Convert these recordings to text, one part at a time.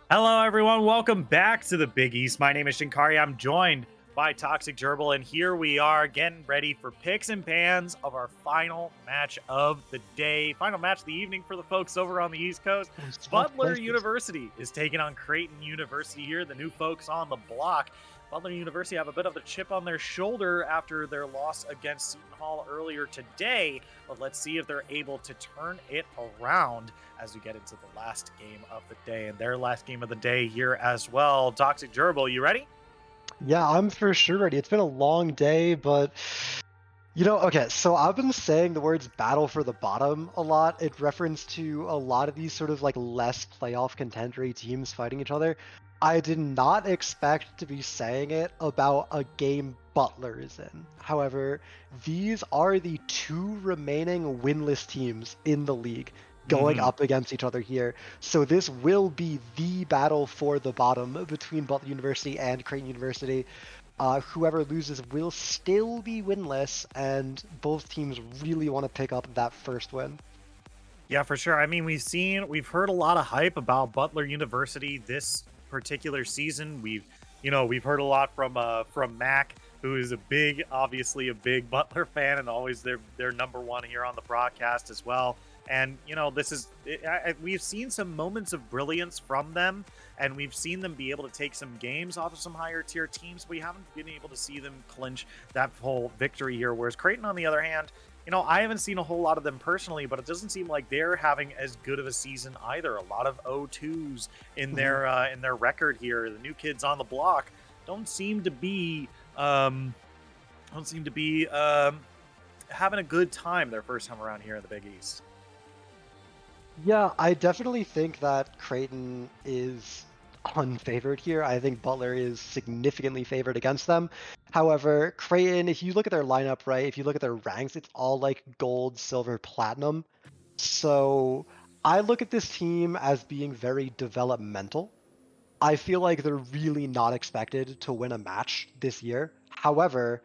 Hello, everyone. Welcome back to the Big East. My name is Shinkari. I'm joined by Toxic Gerbil, and here we are getting ready for picks and pans of our final match of the day, final match of the evening for the folks over on the East Coast. Swap Butler places. University is taking on Creighton University here, the new folks on the block. Butler University have a bit of a chip on their shoulder after their loss against Seton Hall earlier today, but let's see if they're able to turn it around as we get into the last game of the day and their last game of the day here as well. Toxic Gerbil, you ready? Yeah, I'm for sure ready. It's been a long day, but okay, so I've been saying the words battle for the bottom a lot in reference to a lot of these sort of like less playoff contendery teams fighting each other. I did not expect to be saying it about a game Butler is in. However, these are the two remaining winless teams in the league going Mm-hmm. up against each other here. So this will be the battle for the bottom between Butler University and Creighton University. Whoever loses will still be winless, and both teams really want to pick up that first win. Yeah, for sure. I mean, we've heard a lot of hype about Butler University this particular season. We've heard a lot from Mac, who is obviously a big Butler fan, and always their number one here on the broadcast as well. And we've seen some moments of brilliance from them, and we've seen them be able to take some games off of some higher tier teams. But we haven't been able to see them clinch that whole victory here. Whereas Creighton, on the other hand, I haven't seen a whole lot of them personally, but it doesn't seem like they're having as good of a season either. A lot of O2s in their record here. The new kids on the block don't seem to be having a good time their first time around here in the Big East. Yeah, I definitely think that Creighton is unfavored here. I think Butler is significantly favored against them. However, Creighton, if you look at their lineup, right, if you look at their ranks, it's all like gold, silver, platinum. So I look at this team as being very developmental. I feel like they're really not expected to win a match this year. However,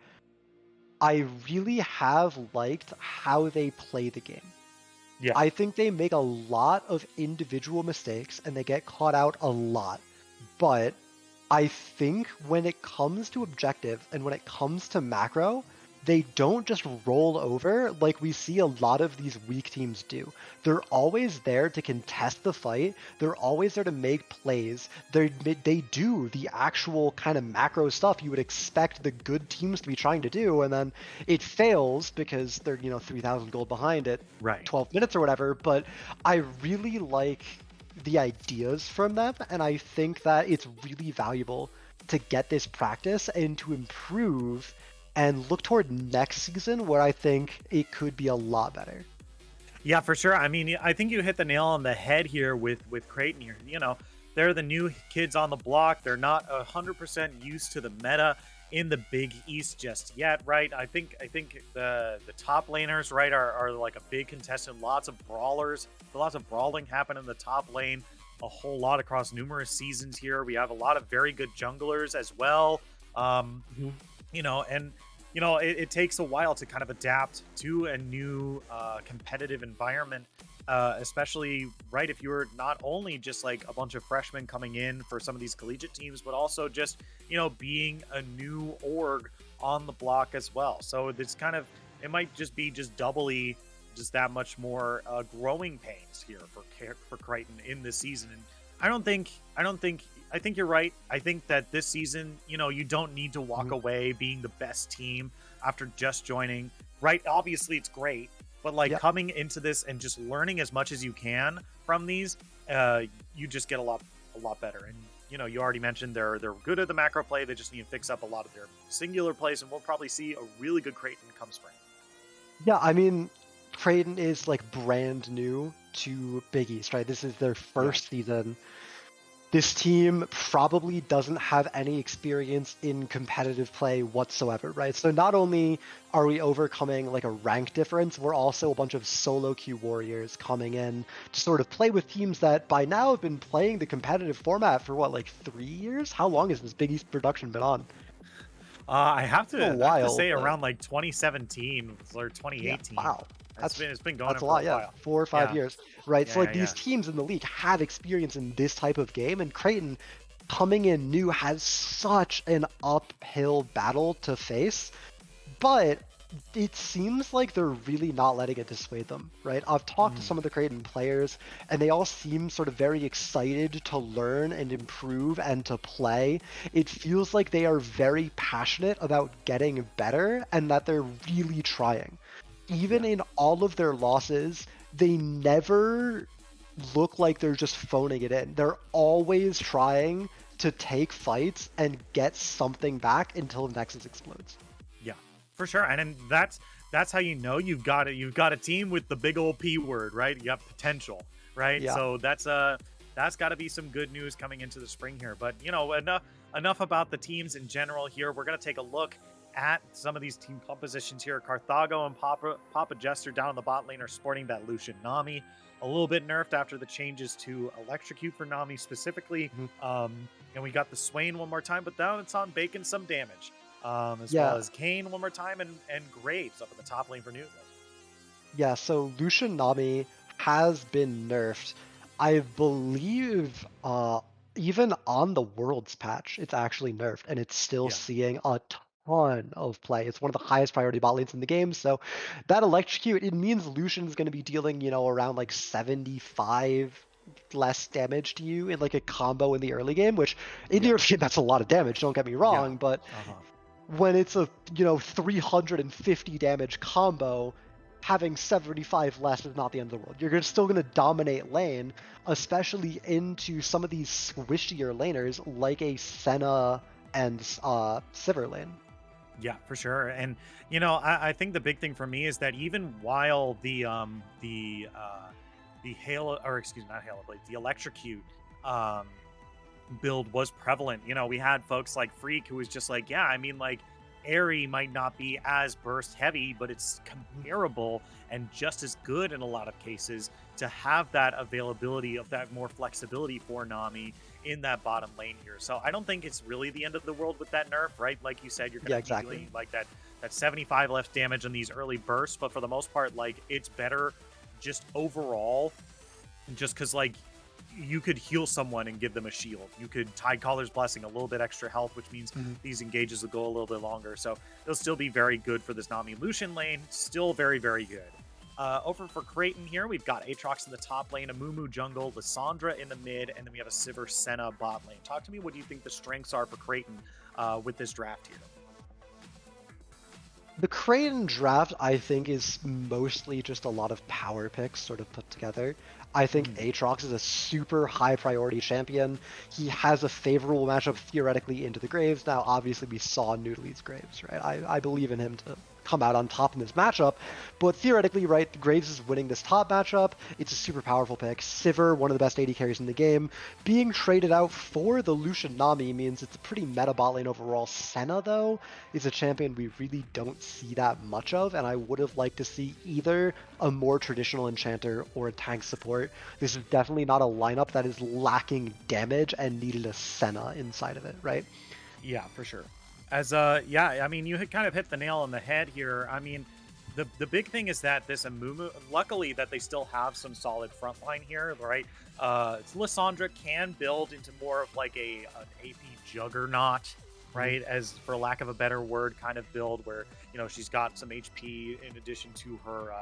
I really have liked how they play the game. Yeah. I think they make a lot of individual mistakes and they get caught out a lot. But I think when it comes to objective and when it comes to macro, they don't just roll over like we see a lot of these weak teams do. They're always there to contest the fight. They're always there to make plays. They do the actual kind of macro stuff you would expect the good teams to be trying to do, and then it fails because they're 3,000 gold behind at Right. 12 minutes or whatever. But I really like the ideas from them, and I think that it's really valuable to get this practice and to improve and look toward next season where I think it could be a lot better. Yeah, for sure. I mean, I think you hit the nail on the head here with Creighton here. They're the new kids on the block. They're not 100% used to the meta in the Big East just yet, right? I think the top laners, right, are like a big contestant. Lots of brawlers, lots of brawling happen in the top lane. A whole lot across numerous seasons here. We have a lot of very good junglers as well. Who, and it takes a while to kind of adapt to a new competitive environment, especially right if you're not only just like a bunch of freshmen coming in for some of these collegiate teams, but also just being a new org on the block as well. So it might just be just doubly just that much more growing pains here for Creighton in this season. And I think you're right. I think that this season, you don't need to walk away being the best team after just joining, right? Obviously, it's great, but like Yep. coming into this and just learning as much as you can from these, you just get a lot better. And you already mentioned they're good at the macro play. They just need to fix up a lot of their singular plays, and we'll probably see a really good Creighton come spring. Yeah, I mean, Creighton is like brand new to Big East, right? This is their Yeah. first season. This team probably doesn't have any experience in competitive play whatsoever, right? So not only are we overcoming like a rank difference, we're also a bunch of solo queue warriors coming in to sort of play with teams that by now have been playing the competitive format for what, like 3 years? How long has this Big East production been on? I have A to while, say but around like 2017 or yeah, 2018. wow. It's been going That's on a for a lot, yeah. while. 4 or 5 years, right? Yeah, So yeah, like yeah. these teams in the league have experience in this type of game, and Creighton coming in new has such an uphill battle to face. But it seems like they're really not letting it dissuade them, right? I've talked to Mm, some of the Creighton players, and they all seem sort of very excited to learn and improve and to play. It feels like they are very passionate about getting better and that they're really trying. Even yeah. in all of their losses, they never look like they're just phoning it in. They're always trying to take fights and get something back until Nexus explodes. Yeah, for sure. And then that's how you know you've got a team with the big old P word, right? You have potential, right? Yeah. So that's got to be some good news coming into the spring here. But enough about the teams in general here. We're gonna take a look at some of these team compositions here. Carthago and Papa Jester down in the bot lane are sporting that Lucian Nami. A little bit nerfed after the changes to Electrocute for Nami specifically. Mhm. And we got the Swain one more time, but now it's on baking some damage, as well Yeah. as Kane one more time, and Graves up in the top lane for Newton. Yeah, so Lucian Nami has been nerfed. I believe even on the Worlds patch, it's actually nerfed and it's still Yeah, seeing a ton of play. It's one of the highest priority bot lanes in the game. So that electrocute, it means Lucian's going to be dealing, around like 75 less damage to you in like a combo in the early game, which in the yeah, early game that's a lot of damage, don't get me yeah. wrong, but Uh huh. when it's a 350 damage combo, having 75 less is not the end of the world. You're still going to dominate lane, especially into some of these squishier laners like a Senna and Sivir lane. Yeah, for sure. And I think the big thing for me is that even while the Halo, or excuse me, not Halo Blade, the Electrocute um build was prevalent. We had folks like Freak who was just like, yeah, I mean, like, Airy might not be as burst heavy, but it's comparable and just as good in a lot of cases to have that availability of that more flexibility for Nami in that bottom lane here. So I don't think it's really the end of the world with that nerf, right? Like you said, you're Yeah, going to be exactly. dealing like that 75 less damage on these early bursts, but for the most part, like, it's better just overall, just because, like, you could heal someone and give them a shield. You could Tide Caller's Blessing, a little bit extra health, which means Mhm. these engages will go a little bit longer. So it'll still be very good for this Nami Lucian lane. Still very, very good. Over for Creighton here, we've got Aatrox in the top lane, a Mumu jungle, Lissandra in the mid, and then we have a Sivir Senna bot lane. Talk to me, what do you think the strengths are for Creighton with this draft here? The Creighton draft, I think, is mostly just a lot of power picks sort of put together. I think Mm, Aatrox is a super high priority champion. He has a favorable matchup theoretically into the Graves. Now, obviously, we saw Noodly's Graves, right? I believe in him to come out on top in this matchup, but theoretically, right, Graves is winning this top matchup. It's a super powerful pick. Sivir, one of the best AD carries in the game. Being traded out for the Lucian Nami means it's a pretty meta bot lane overall. Senna, though, is a champion we really don't see that much of, and I would have liked to see either a more traditional enchanter or a tank support. This is definitely not a lineup that is lacking damage and needed a Senna inside of it, right? yeah, for sure. As yeah, I mean, you kind of hit the nail on the head here. I mean, the big thing is that this Amumu, luckily that they still have some solid front line here, right? Lissandra can build into more of like an AP juggernaut, Mhm. right? As for lack of a better word, kind of build where she's got some HP in addition to her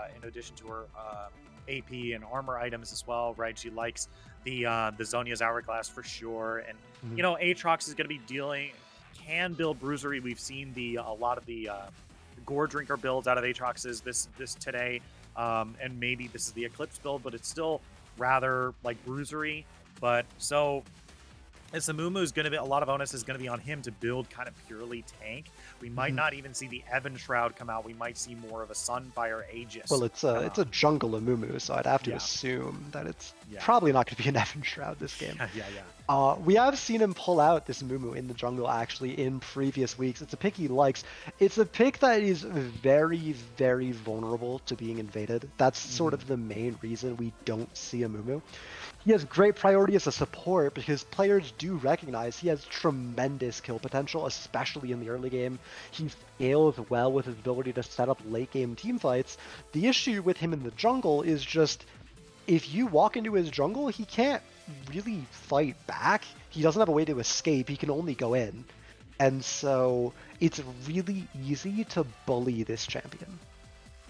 AP and armor items as well, right? She likes the Zonia's Hourglass for sure, and Mhm. Aatrox is going to be dealing can build bruisery. We've seen a lot of the Gore Drinker builds out of Aatrox's this today, and maybe this is the Eclipse build, but it's still rather like bruisery. But so and Samumu is going to be a lot of onus is going to be on him to build kind of purely tank. We might Mhm. not even see the Evan Shroud come out. We might see more of a Sunfire Aegis Well, it's come a out. jungle Amumu, so I'd have to Yeah, assume that it's yeah, probably not going to be an Evan Shroud this game. yeah, yeah. We have seen him pull out this Mumu in the jungle actually in previous weeks. It's a pick he likes. It's a pick that is very, very vulnerable to being invaded. That's sort Hmm. of the main reason we don't see a Mumu. He has great priority as a support because players do recognize he has tremendous kill potential, especially in the early game. He scales well with his ability to set up late game team fights. The issue with him in the jungle is just if you walk into his jungle, he can't really fight back. He doesn't have a way to escape. He can only go in. And so it's really easy to bully this champion.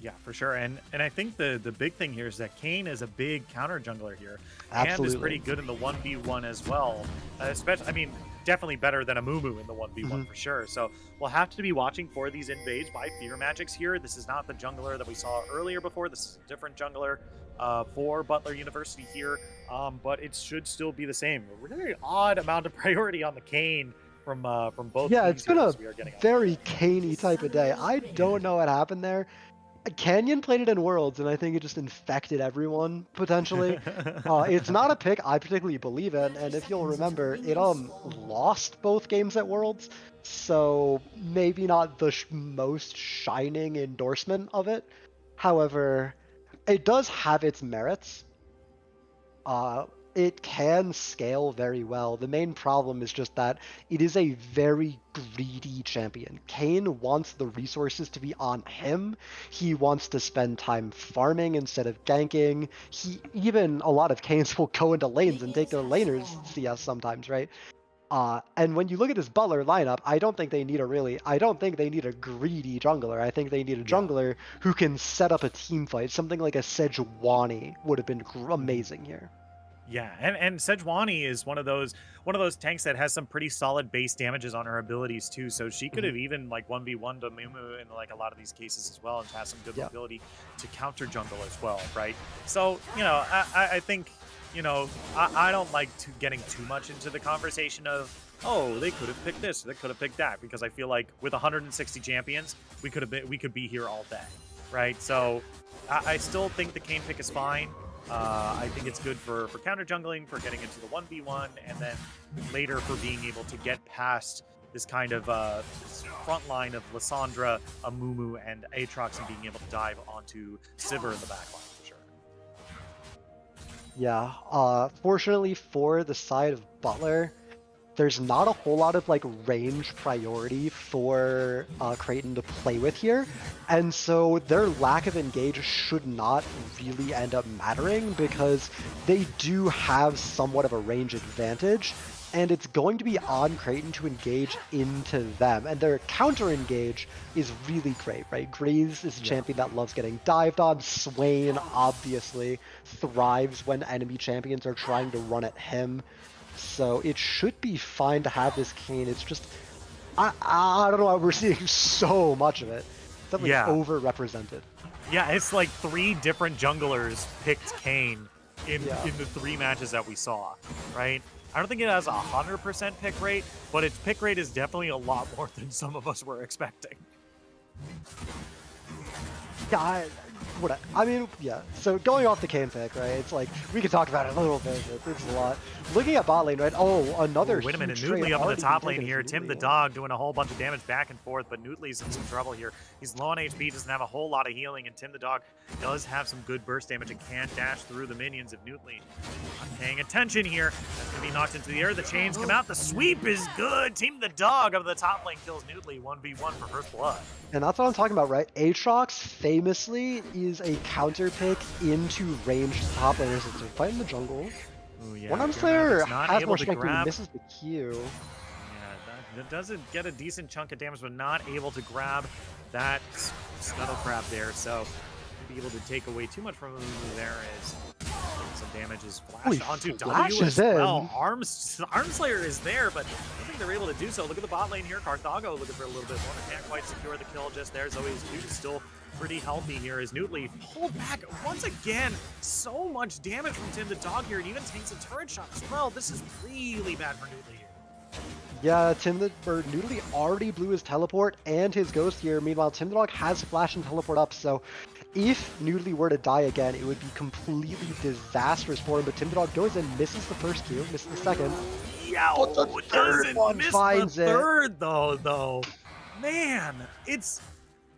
Yeah, for sure. And I think the big thing here is that Kane is a big counter jungler here, and is pretty Absolutely. good in the 1v1 as well. Especially, I mean, definitely better than a Mumu in the 1v1 for sure. So we'll have to be watching for these invades by Fear Magics here. This is not the jungler that we saw earlier before. This is a different jungler for Butler University here, but it should still be the same. A really odd amount of priority on the Kane from both Yeah, teams it's been here a as we are getting on. very caney type of day. I don't know what happened there. Canyon played it in Worlds, and I think it just infected everyone potentially. It's not a pick I particularly believe in, and if you'll remember, it lost both games at Worlds, so maybe not the most shining endorsement of it. However, it does have its merits. Uh, it can scale very well. The main problem is just that it is a very greedy champion. Kane wants the resources to be on him. He wants to spend time farming instead of ganking. Even a lot of Kanes will go into lanes and take their laners CS sometimes, right? And when you look at this Butler lineup, I don't think they need a greedy jungler. I think they need a Yeah. jungler who can set up a team fight. Something like a Sejuani would have been amazing here. Yeah, and Sejuani is one of those tanks that has some pretty solid base damages on her abilities too. So she could Mhm. have even like 1v1 to Mumu in like a lot of these cases as well, and has some good Yeah. mobility to counter jungle as well, right? So I think I don't like getting too much into the conversation of they could have picked this, they could have picked that, because I feel like with 160 champions, we could be here all day, right? So I still think the Kane pick is fine. I think it's good for counter jungling, for getting into the 1v1, and then later for being able to get past this kind of front line of Lissandra, Amumu, and Aatrox, and being able to dive onto Sivir in the back line for sure. Yeah. Fortunately for the side of Butler, there's not a whole lot of like range priority for Creighton to play with here, and so their lack of engage should not really end up mattering because they do have somewhat of a range advantage, and it's going to be on Creighton to engage into them, and their counter engage is really great, right? Graves is a champion that loves getting dived on. Swain obviously thrives when enemy champions are trying to run at him. So it should be fine to have this Kane. It's just, I don't know why we're seeing so much of it. It's definitely Yeah. overrepresented. Yeah, it's like 3 different junglers picked Kane in Yeah. the 3 matches that we saw, right? I don't think it has a 100% pick rate, but its pick rate is definitely a lot more than some of us were expecting. Yeah, I mean, yeah. So going off the Kane pick, right? It's like we could talk about it a little bit. But it's a lot. Looking at bot lane, right? Oh, another. Ooh, wait a minute, huge trade Noodly up in the already top been lane taken here. as Tim the Noodly. dog doing a whole bunch of damage back and forth, but Noodly's in some trouble here. He's low on HP, doesn't have a whole lot of healing, and Tim the dog does have some good burst damage and can dash through the minions if Noodly not paying attention here. That's going to be knocked into the air. The chains come out. The sweep is good. Tim the dog of the top lane kills Noodly 1v1 for first blood. And that's what I'm talking about, right? Aatrox famously is a counter pick into ranged top laners. It's a fight in the jungle. Ooh, yeah, One Fear Slayer Magic's not has able more to strength, but he grab. misses the Q. Yeah, that doesn't get a decent chunk of damage, but not able to grab that scuttle crab there. So be able to take away too much from him. There is some damage is flashed onto W as well. Armslayer is there, but I don't think they're able to do so. Look at the bot lane here. Carthago looking for a little bit more. Can't quite secure the kill just there. Zoe's Dude is still pretty healthy here as Noodly pulled back once again. So much damage from Tim the dog here, and even takes a turret shot as well. This is really bad for Noodly here. Yeah, Noodly already blew his teleport and his ghost here. Meanwhile, Tim the Dog has flash and teleport up, so if Noodly were to die again, it would be completely disastrous for him. But Tim the Dog goes and misses the first Q, misses the second. Yeah, But the third one miss finds the it. third though. Man, it's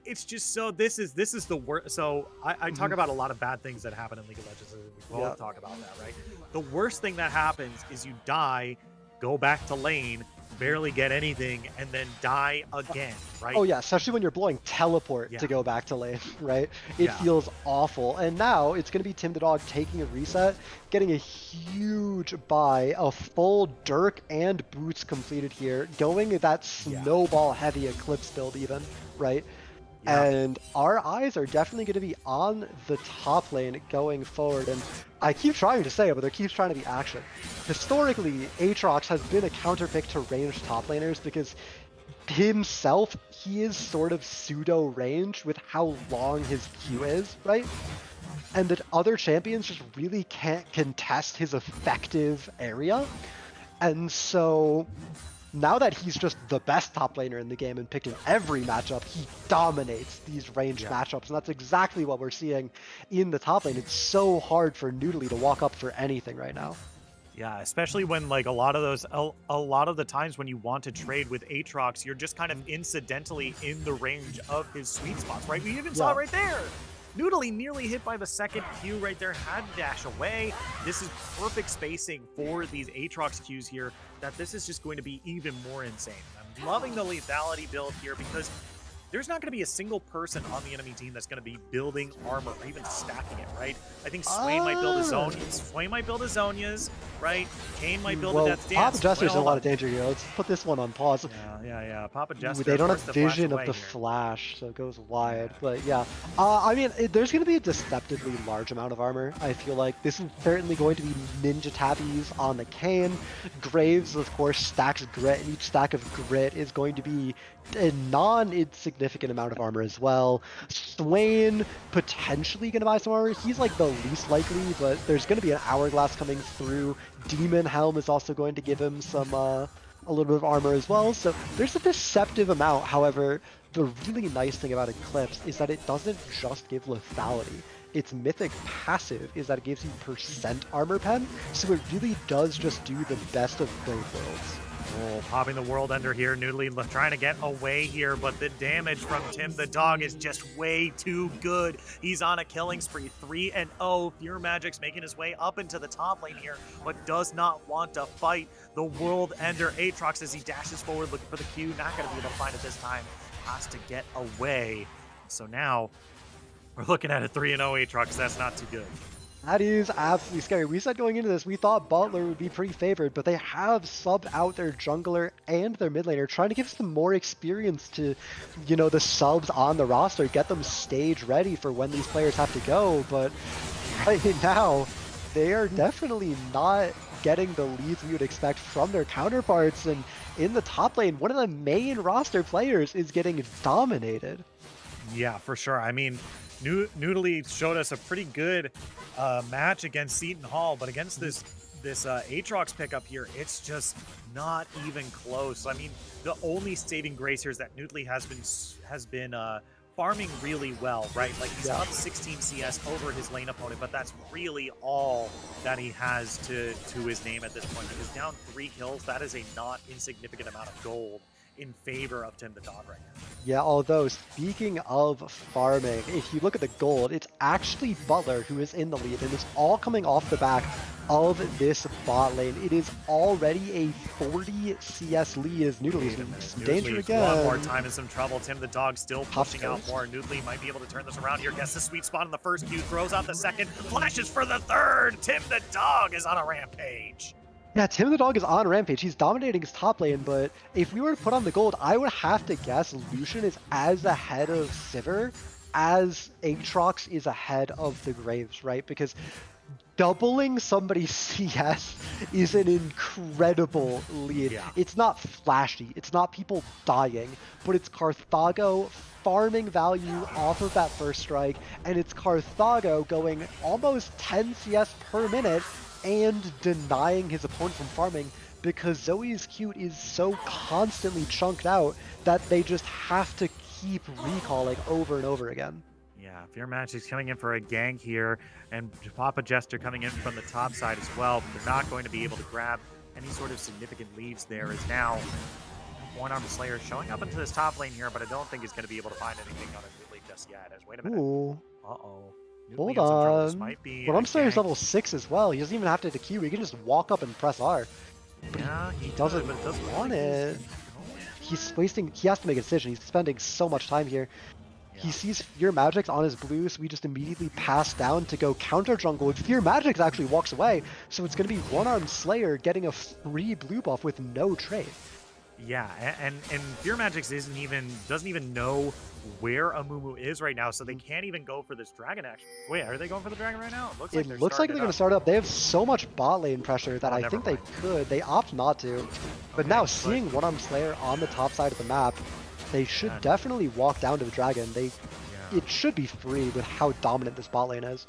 it's just so this is the worst. So I talk about a lot of bad things that happen in League of Legends, and we Yeah. both talk about that, right? The worst thing that happens is you die, go back to lane, barely get anything, and then die again, right? Oh yeah, especially when you're blowing teleport Yeah, to go back to lane, right? It yeah, feels awful. And now it's going to be Tim the Dog taking a reset, getting a huge buy, a full Dirk and boots completed here, going that yeah, snowball heavy Eclipse build even, right? yeah, And our eyes are definitely going to be on the top lane going forward. And I keep trying to say it, but there keeps trying to be action. Historically, Aatrox has been a counterpick to ranged top laners because himself, he is sort of pseudo ranged with how long his Q is, right? And that other champions just really can't contest his effective area. And so now that he's just the best top laner in the game and picked in every matchup, he dominates these ranged yeah. matchups. And that's exactly what we're seeing in the top lane. It's so hard for Noodly to walk up for anything right now. Yeah, especially when like a lot of those a lot of the times when you want to trade with Aatrox, you're just kind of incidentally in the range of his sweet spots, right? We even saw Yeah. it right there. Noodly nearly hit by the second Q right there, had to dash away. This is perfect spacing for these Aatrox Qs here, that this is just going to be even more insane. I'm loving the lethality build here because there's not going to be a single person on the enemy team that's going to be building armor or even stacking it, right? I think Swain might build his own. Swain might build his Zhonya's, right? Kane might build a Well, Death's Papa Dance. Jester's Wait, in a hold lot on. of danger here. Let's put this one on pause. Yeah. Papa Ooh, Jester they don't have forced to flash vision of away the here. flash, so it goes wide. Yeah. But yeah, I mean, there's going to be a deceptively large amount of armor. I feel like this is certainly going to be ninja tabbies on the Kane. Graves, of course, stacks grit, and each stack of grit is going to be a non-insignificant amount of armor as well. Swain potentially going to buy some armor. He's like the least likely, but there's going to be an hourglass coming through. Demon Helm is also going to give him some a little bit of armor as well. So there's a deceptive amount. However, the really nice thing about Eclipse is that it doesn't just give lethality. Its mythic passive is that it gives you percent armor pen, so it really does just do the best of both worlds. Oh, popping the World Ender here. Noodly trying to get away here, but the damage from Tim the Dog is just way too good. He's on a killing spree, 3-0. Fear Magic's making his way up into the top lane here, but does not want to fight the World Ender. Aatrox, as he dashes forward looking for the Q, not going to be able to find it this time. Has to get away. So now we're looking at a 3-0 Aatrox. That's not too good. That is absolutely scary. We said going into this, we thought Butler would be pretty favored, but they have subbed out their jungler and their mid laner, trying to give some more experience to, you know, the subs on the roster, get them stage ready for when these players have to go. But right now, they are definitely not getting the leads we would expect from their counterparts. And in the top lane, one of the main roster players is getting dominated. Yeah, for sure. I mean, Noodly showed us a pretty good match against Seton Hall, but against this Aatrox pickup here, it's just not even close. I mean, the only saving grace here is that Noodly has been farming really well, right? Like he's up 16 CS over his lane opponent, but that's really all that he has to his name at this point. Because down 3 kills, that is a not insignificant amount of gold in favor of Tim the Dog right now. Yeah, although speaking of farming, if you look at the gold, it's actually Butler who is in the lead, and it's all coming off the back of this bot lane. It is already a 40 CS lead as Noodly's in some danger again. One more time in some trouble. Tim the Dog still pushing out more. Noodly might be able to turn this around here. Gets the sweet spot on the first Q, throws out the second, flashes for the third. Tim the Dog is on a rampage. Yeah, Tim the Dog is on Rampage. He's dominating his top lane, but if we were to put on the gold, I would have to guess Lucian is as ahead of Sivir as Aatrox is ahead of the Graves, right? Because doubling somebody's CS is an incredible lead. Yeah. It's not flashy, it's not people dying, but it's Carthago farming value off of that first strike, and it's Carthago going almost 10 CS per minute and denying his opponent from farming because Zoe's Q is so constantly chunked out that they just have to keep recalling over and over again. Yeah, Fear Magic's coming in for a gank here, and Papa Jester coming in from the top side as well, but they're not going to be able to grab any sort of significant leads there, as now One-Armed Slayer showing up into this top lane here, but I don't think he's going to be able to find anything on it really just yet. As wait a minute. Ooh, Uh-oh. hold in some trouble. This on. might be Well, a I'm Slayer's gank. level 6 as well. He doesn't even have to hit a Q. He can just walk up and press R. Yeah, He doesn't but it doesn't want look like it. He's wasting. He has to make a decision. He's spending so much time here. Yeah. He sees Fear Magic's on his blue, so we just immediately pass down to go counter jungle. And Fear Magic's actually walks away, so it's going to be One-Armed Slayer getting a free blue buff with no trade. Yeah, and Fear Magix doesn't even know where Amumu is right now, so they can't even go for this dragon action. Wait, are they going for the dragon right now? It looks like they're going to start up. They have so much bot lane pressure that I think they could. They opt not to. But now seeing One-Armed Slayer on the top side of the map, they should definitely walk down to the dragon. It should be free with how dominant this bot lane is.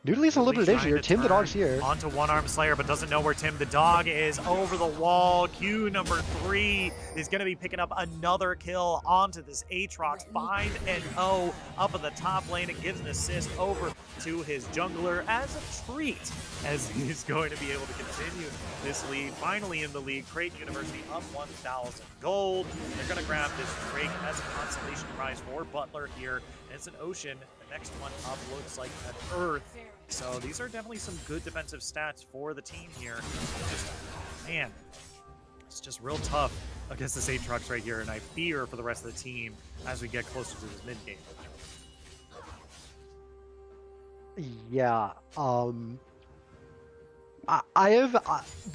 Noodley's a little bit here. Tim the Dog's here. Onto One-Armed Slayer, but doesn't know where Tim the Dog is. Over the wall. Q number 3 is going to be picking up another kill onto this Aatrox. 5-0 up in the top lane. It gives an assist over to his jungler as a treat, as he's going to be able to continue this lead. Finally in the league, Creighton University up 1,000 gold. They're going to grab this Drake as a consolation prize for Butler here. And it's an Ocean. The next one up looks like an Earth. So these are definitely some good defensive stats for the team here. Just, man, it's just real tough against this Aatrox right here, and I fear for the rest of the team as we get closer to this mid game. Yeah. I have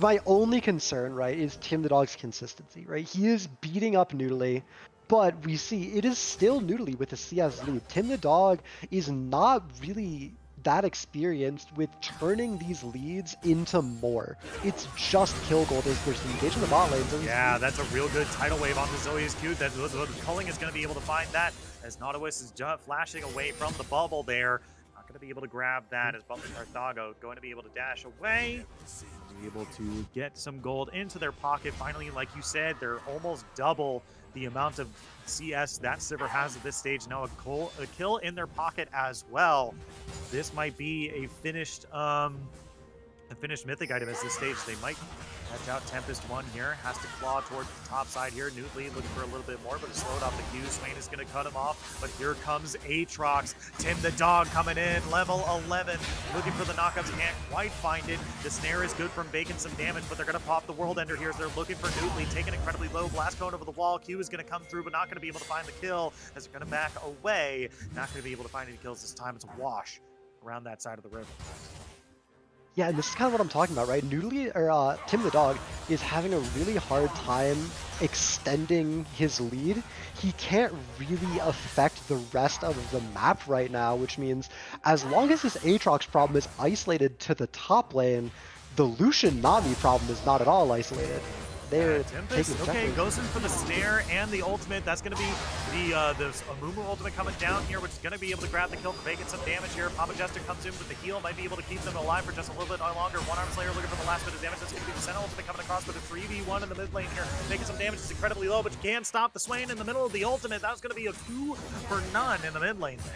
my only concern, right, is Tim the Dog's consistency, right? He is beating up Noodly, but we see it is still Noodly with a CS lead. Tim the Dog is not really that experienced with turning these leads into more. It's just kill gold as there's engaged in the bot lane. Yeah, that's a real good tidal wave onto Zoe's Q. That Culling is going to be able to find that as Nautilus is just flashing away from the bubble there. Not going to be able to grab that as Butler Carthago going to be able to dash away. Be able to get some gold into their pocket. Finally, like you said, they're almost double the amount of CS that Sivir has at this stage. Now a kill in their pocket as well. This might be a finished mythic item at this stage. They might catch out Tempest 1 here. Has to claw towards the top side here. Newtly looking for a little bit more, but it's slowed off the Q. Swain is going to cut him off, but here comes Aatrox. Tim the Dog coming in, level 11. Looking for the knockouts, can't quite find it. The snare is good from baking some damage, but they're going to pop the World Ender here as they're looking for Newtly. Taking incredibly low. Blast cone over the wall. Q is going to come through, but not going to be able to find the kill as they're going to back away. Not going to be able to find any kills this time. It's a wash around that side of the river. Yeah, and this is kind of what I'm talking about, right? Noodly, or Tim the Dog, is having a really hard time extending his lead. He can't really affect the rest of the map right now, which means as long as this Aatrox problem is isolated to the top lane, the Lucian Nami problem is not at all isolated. They're Tempest, okay, goes in for the snare and the ultimate. That's going to be the Amumu ultimate coming down here, which is going to be able to grab the kill for making some damage here. Papa Jester comes in with the heal, might be able to keep them alive for just a little bit longer. One-Armed Slayer looking for the last bit of damage. That's going to be the Sentinel ultimate coming across with a 3v1 in the mid lane here. Making some damage. It's incredibly low, but you can't stop the Swain in the middle of the ultimate. That was going to be a 2 for none in the mid lane there.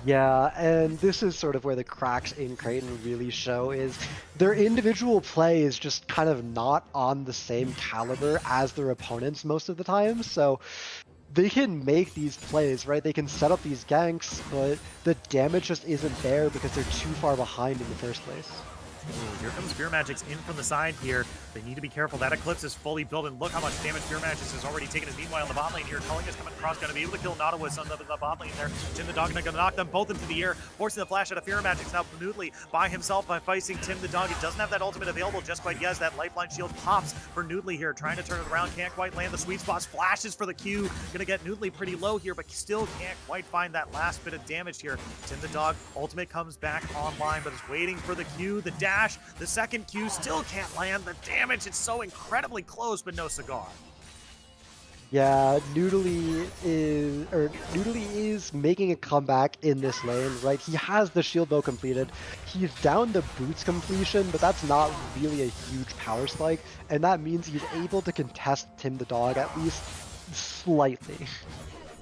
Yeah, and this is sort of where the cracks in Creighton really show, is their individual play is just kind of not on the same caliber as their opponents most of the time, so they can make these plays, right? They can set up these ganks, but the damage just isn't there because they're too far behind in the first place. Ooh, here comes Fear Magix in from the side here. They need to be careful. That Eclipse is fully built, and look how much damage Fear Magix has already taken. Meanwhile, on the bot lane here, Culling is coming across, going to be able to kill Nautilus on the bot lane there. Tim the Dog going to knock them both into the air, forcing the flash out of Fear Magix. Now, Noodly by himself by facing Tim the Dog. He doesn't have that ultimate available just quite yet. That lifeline shield pops for Noodly here, trying to turn it around. Can't quite land the sweet spot. Flashes for the Q. Going to get Noodly pretty low here, but still can't quite find that last bit of damage here. Tim the Dog ultimate comes back online, but is waiting for the Q. The dash, the second Q still can't land the damage. It's so incredibly close, but no cigar. Yeah, Noodly is making a comeback in this lane, right? He has the shield bow completed. He's down to boots completion, but that's not really a huge power spike, and that means he's able to contest Tim the Dog at least slightly.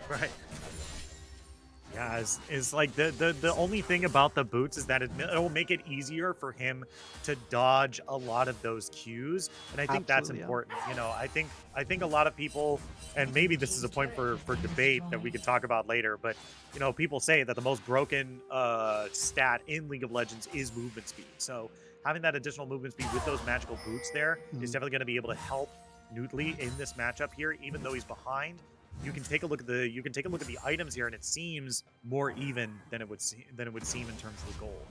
Right. Yeah, is like the only thing about the boots is that it'll make it easier for him to dodge a lot of those cues, and I think that's Absolutely, yeah. important. You know, I think a lot of people, and maybe this is a point for debate that we can talk about later, but you know, people say that the most broken stat in League of Legends is movement speed. So having that additional movement speed with those magical boots there is Mhm. definitely going to be able to help Noodly in this matchup here, even though he's behind. You can take a look at the items here, and it seems more even than it would seem in terms of the gold.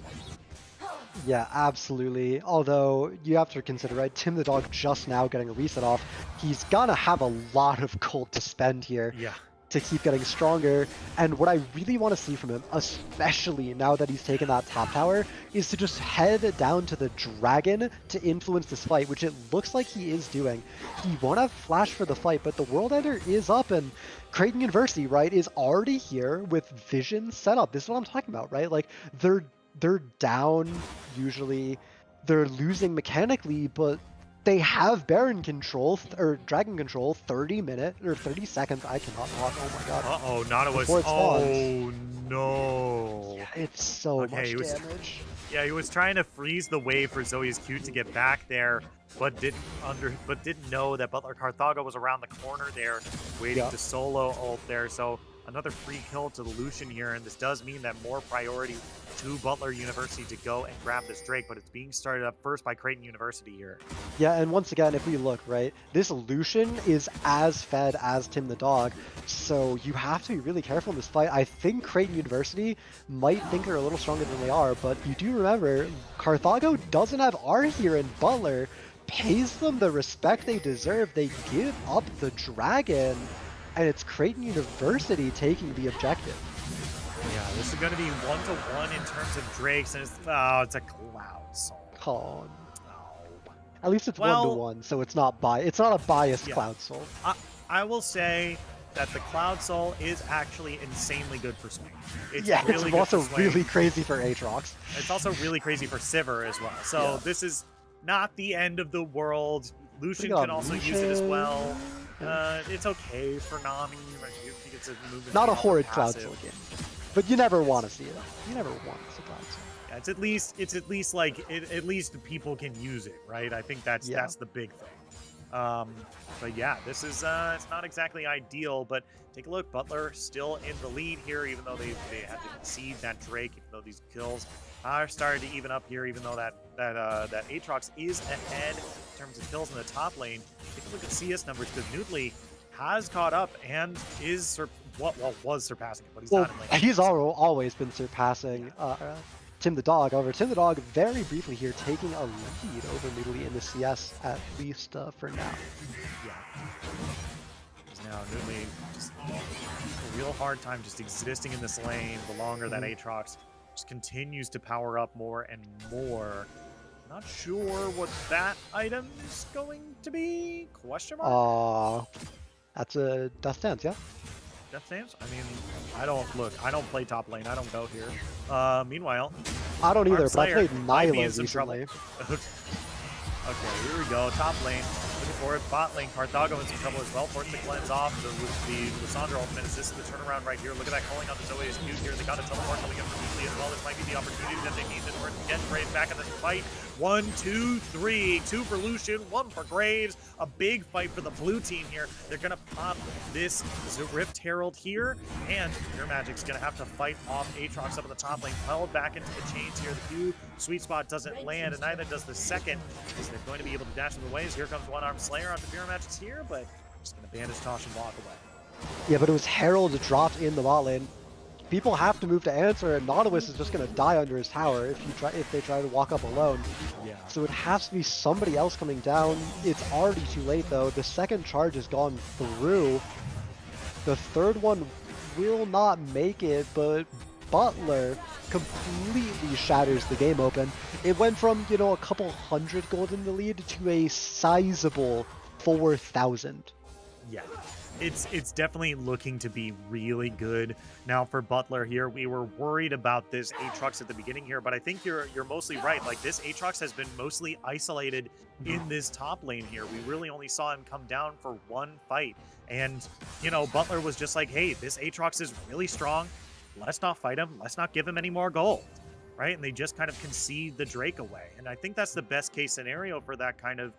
Yeah, absolutely. Although you have to consider, right? Tim the Dog just now getting a reset off. He's gonna have a lot of gold to spend here Yeah, to keep getting stronger. And what I really want to see from him, especially now that he's taken that top tower, is to just head down to the dragon to influence this fight, which it looks like he is doing. He won't have flash for the fight, but the World Ender is up, and Creighton University, right, is already here with vision set up. This is what I'm talking about, right? Like they're down usually, they're losing mechanically, but they have Baron control or Dragon control 30 minutes or 30 seconds. I cannot talk. Oh my god. uh-oh, Nana was, Before it spawns. oh no. Yeah, it's so Okay, much damage. yeah, he was trying to freeze the wave for Zoe's Q to get back there, but didn't know that Butler Carthago was around the corner there, waiting Yeah. to solo ult there. So another free kill to the Lucian here, and this does mean that more priority to Butler University to go and grab this Drake, but it's being started up first by Creighton University here. Yeah, and once again, if we look, right, this Lucian is as fed as Tim the Dog, so you have to be really careful in this fight. I think Creighton University might think they're a little stronger than they are, but you do remember, Carthago doesn't have R here, and Butler pays them the respect they deserve. They give up the dragon, and it's Creighton University taking the objective. Yeah, this is going to be 1-to-1 in terms of Drakes, and it's a Cloud Soul. Oh, Oh. at least it's Well, 1-to-1, so it's not it's not a biased yeah. Cloud Soul. I will say that the Cloud Soul is actually insanely good for swing. It's Yeah, really it's good also for swing. really crazy for Aatrox. It's also really crazy for Sivir as well. So Yeah. this is not the end of the world. Lucian got can also use it as Lucian. well. It's okay for Nami. He gets a movement Not speed a off horrid her Cloud passive. Soul game. But you never want to see it. You never want to see Cloud Soul. Yeah, it's at least like at least people can use it, right? I think that's the big thing. But yeah, this is it's not exactly ideal, but take a look. Butler still in the lead here, even though they had to concede that Drake, even though these kills are starting to even up here, even though that Aatrox is ahead in terms of kills in the top lane. Take a look at CS numbers, because Noodly has caught up and is was surpassing it, but he's not in lane. He's always been surpassing Tim the Dog. However, Tim the Dog very briefly here taking a lead over Noodly in the CS, at least for now. Yeah. Because now Noodly just a real hard time just existing in this lane the longer that Aatrox just continues to power up more and more. Not sure what that item's going to be? Question mark? That's a Death Dance, yeah? Death Saves? I mean, I don't play top lane. I don't go here. Meanwhile, I don't either, but I Slayer played might be Nyla in some trouble. recently. Okay, here we go. Top lane. Looking for it. Bot lane. Carthago in some trouble as well. Forcing the cleanse off. The Lissandra ultimate is this is the turnaround right here. Look at that calling on the Zoe's Q here. They got a teleport coming in from Weekly as well. This might be the opportunity that they need in order to get Graves back in this fight. 1, 2, 3. 2 for Lucian, 1 for Graves. A big fight for the blue team here. They're going to pop this Rift Herald here, and Pure Magic's going to have to fight off Aatrox up in the top lane. Held back into the chains here. The Q sweet spot doesn't land, and neither does the second, because they're going to be able to dash them away. Here comes one-armed Slayer onto Pure Magic's here, but just going to bandage Tosh and walk away. Yeah, but it was Herald dropped in the bot lane. People have to move to answer, and Nautilus is just going to die under his tower if they try to walk up alone. Yeah. So it has to be somebody else coming down. It's already too late, though. The second charge has gone through. The third one will not make it, but Butler completely shatters the game open. It went from, a couple hundred gold in the lead to a sizable 4,000. Yeah, it's definitely looking to be really good now for Butler here. We were worried about this Aatrox at the beginning here, but I think you're mostly right. Like, this Aatrox has been mostly isolated in this top lane here. We really only saw him come down for one fight, and Butler was just like, hey, this Aatrox is really strong. let's not fight him. Let's not give him any more gold, right? And they just kind of concede the Drake away. And I think that's the best case scenario for that kind of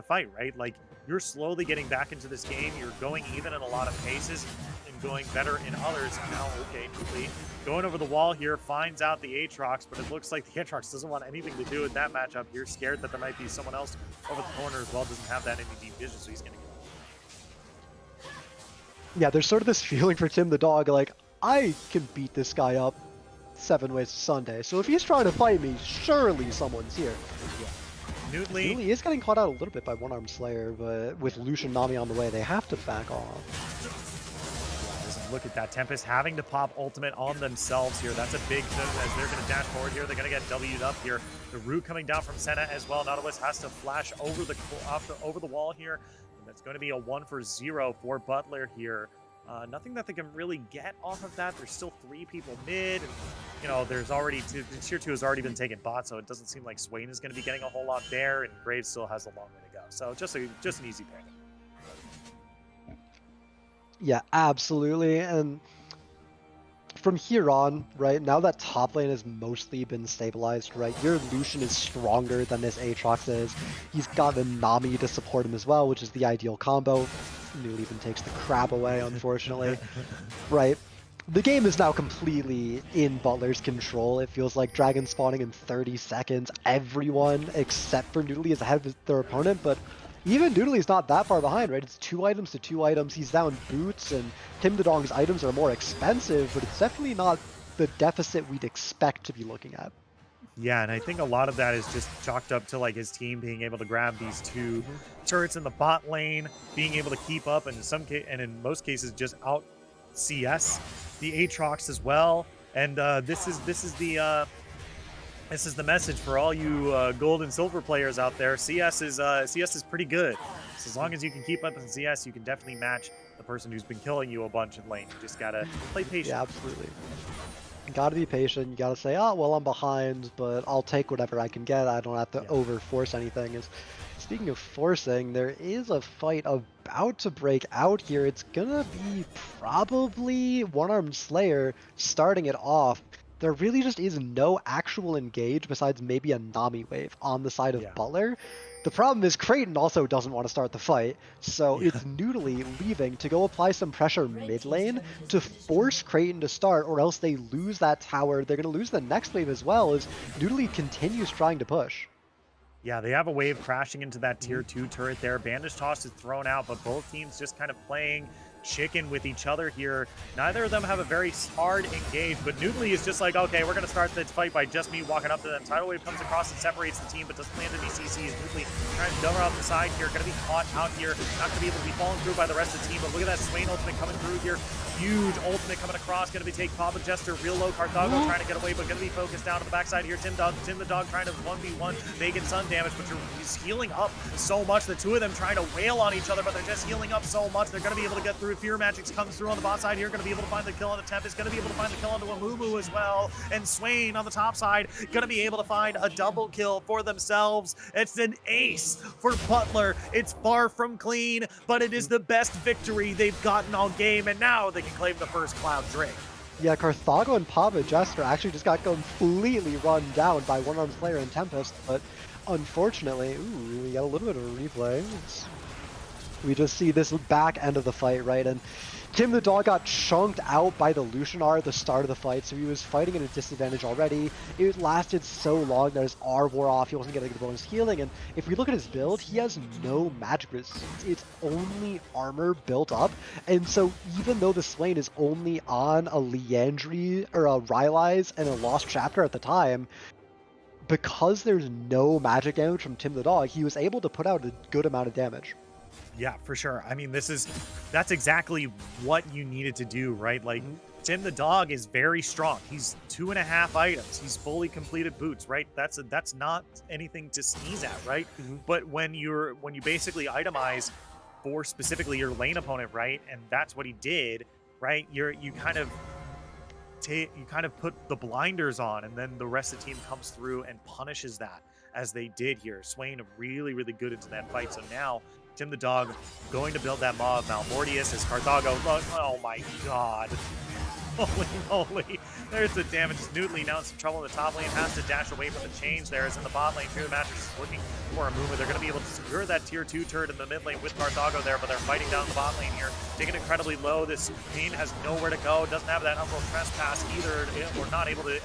fight, right? Like, you're slowly getting back into this game. You're going even in a lot of cases and going better in others. And now, okay, Nutley going over the wall here, finds out the Aatrox, but it looks like the Aatrox doesn't want anything to do with that matchup. You're scared that there might be someone else over the corner as well. Doesn't have that any deep vision, so he's going to get. Yeah, there's sort of this feeling for Tim the Dog, like, I can beat this guy up 7 ways to Sunday. So if he's trying to fight me, surely someone's here. Yeah. Noodly is getting caught out a little bit by One-Armed Slayer, but with Lucian Nami on the way, they have to back off. Look at that. Tempest having to pop ultimate on themselves here. That's a big thing as they're going to dash forward here. They're going to get W'd up here. The root coming down from Senna as well. Nautilus has to flash over the wall here. And that's going to be a 1-for-0 for Butler here. Nothing that they can really get off of that. There's still 3 people mid. And, you know, there's already tier 2 has already been taken bot, so it doesn't seem like Swain is going to be getting a whole lot there. And Graves still has a long way to go. So just an easy pick. Yeah, absolutely. And from here on, right, now that top lane has mostly been stabilized, right, your Lucian is stronger than this Aatrox is. He's got a Nami to support him as well, which is the ideal combo. Noodle even takes the crab away, unfortunately. Right. The game is now completely in Butler's control. It feels like dragon spawning in 30 seconds. Everyone except for Noodle is ahead of their opponent, but even Doodley's not that far behind, right? It's 2 items to 2 items. He's down boots, and Tim the Dong's items are more expensive, but it's definitely not the deficit we'd expect to be looking at. Yeah, and I think a lot of that is just chalked up to like his team being able to grab these 2 turrets in the bot lane, being able to keep up, and in most cases just out CS the Aatrox as well. And this is the message for all you gold and silver players out there. CS is pretty good. So as long as you can keep up in CS, you can definitely match the person who's been killing you a bunch in lane. You just gotta play patient. Yeah, absolutely. You gotta be patient. You gotta say, oh, well, I'm behind, but I'll take whatever I can get. I don't have to over-force anything. Speaking of forcing, there is a fight about to break out here. It's gonna be probably One-Armed Slayer starting it off. There really just is no actual engage besides maybe a Nami wave on the side of Butler. The problem is Creighton also doesn't want to start the fight, so it's Noodly leaving to go apply some pressure mid lane to force Creighton to start, or else they lose that tower. They're going to lose the next wave as well as Noodly continues trying to push. Yeah, they have a wave crashing into that tier 2 turret there. Bandage toss is thrown out, but both teams just kind of playing chicken with each other here. Neither of them have a very hard engage, but Noodly is just like, okay, we're going to start this fight by just me walking up to them. Tidal Wave comes across and separates the team, but doesn't land any CCs. Noodly trying to dumber off the side here, going to be caught out here, not going to be able to be fallen through by the rest of the team, but look at that Swain ultimate coming through here. Huge ultimate coming across, going to be take Papa Jester real low. Carthago trying to get away, but going to be focused down to the backside here. Tim the Dog trying to 1v1, making sun damage, but he's healing up so much. The 2 of them trying to wail on each other, but they're just healing up so much. They're going to be able to get through. Fear Magics comes through on the bot side here, going to be able to find the kill on the Tempest, going to be able to find the kill onto Amumu as well, and Swain on the top side, going to be able to find a double kill for themselves. It's an ace for Butler. It's far from clean, but it is the best victory they've gotten all game, and now they can claim the first Cloud Drake. Yeah, Carthago and Papa Jester actually just got completely run down by One-Armed Slayer and Tempest, but unfortunately, we got a little bit of a replay. We just see this back end of the fight, right? And Tim the Dog got chunked out by the Lucian R at the start of the fight, so he was fighting at a disadvantage already. It lasted so long that his R wore off, he wasn't getting the bonus healing, and if we look at his build, he has no magic resistance. It's only armor built up, and so even though the Swain is only on a Liandry, or a Rylai's, and a Lost Chapter at the time, because there's no magic damage from Tim the Dog, he was able to put out a good amount of damage. Yeah, for sure. I mean, that's exactly what you needed to do, right? Like, Tim the Dog is very strong. He's 2.5 items. He's fully completed boots, right? That's not anything to sneeze at, right? But when you basically itemize for specifically your lane opponent, right? And that's what he did, right? You kind of put the blinders on, and then the rest of the team comes through and punishes that, as they did here. Swain really, really good into that fight. So now Tim the Dog going to build that Maw of Malmortius as Carthago. Oh my god. Holy moly. There's the damage. Nootly now in some trouble in the top lane. Has to dash away from the chains there. As in the bot lane, Fear Mattress is looking for a movement. They're going to be able to secure that tier 2 turret in the mid lane with Carthago there, but they're fighting down the bot lane here. Taking incredibly low. This Pain has nowhere to go. Doesn't have that Umbral Trespass either. Or not able to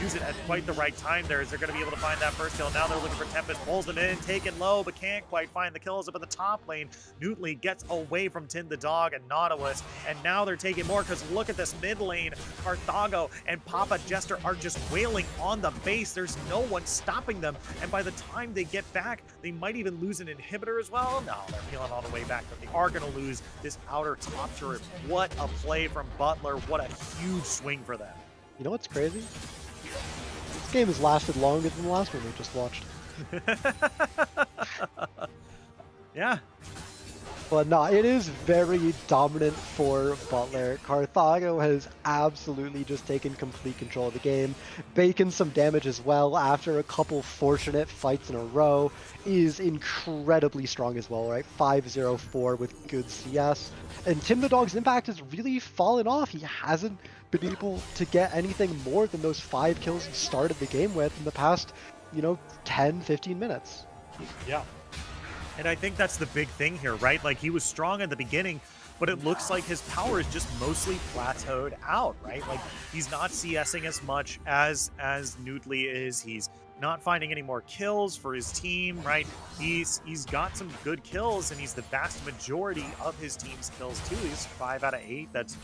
use it at quite the right time there, as they're going to be able to find that first kill. Now they're looking for Tempest. Pulls them in. Taken low, but can't quite find the kills up in the top lane. Nootly gets away from Tin the Dog and Nautilus, and now they're taking more because look at this mid lane. Carthago and Papa Jester are just wailing on the base. There's no one stopping them, and by the time they get back, they might even lose an inhibitor as well. No, they're feeling all the way back, but they are going to lose this outer top turret. What a play from Butler. What a huge swing for them. You know what's crazy? This game has lasted longer than the last one we just watched. Yeah. But no, it is very dominant for Butler. Carthago has absolutely just taken complete control of the game. Bacon some damage as well after a couple fortunate fights in a row. Is incredibly strong as well, right? 5-0-4 with good CS. And Tim the Dog's impact has really fallen off. He hasn't been able to get anything more than those 5 kills he started the game with in the past, 10, 15 minutes. Yeah. And I think that's the big thing here, right? Like, he was strong in the beginning, but it looks like his power is just mostly plateaued out, right? Like, he's not CSing as much as Nootly is. He's not finding any more kills for his team, right? He's got some good kills, and he's the vast majority of his team's kills too. He's 5 out of 8. That's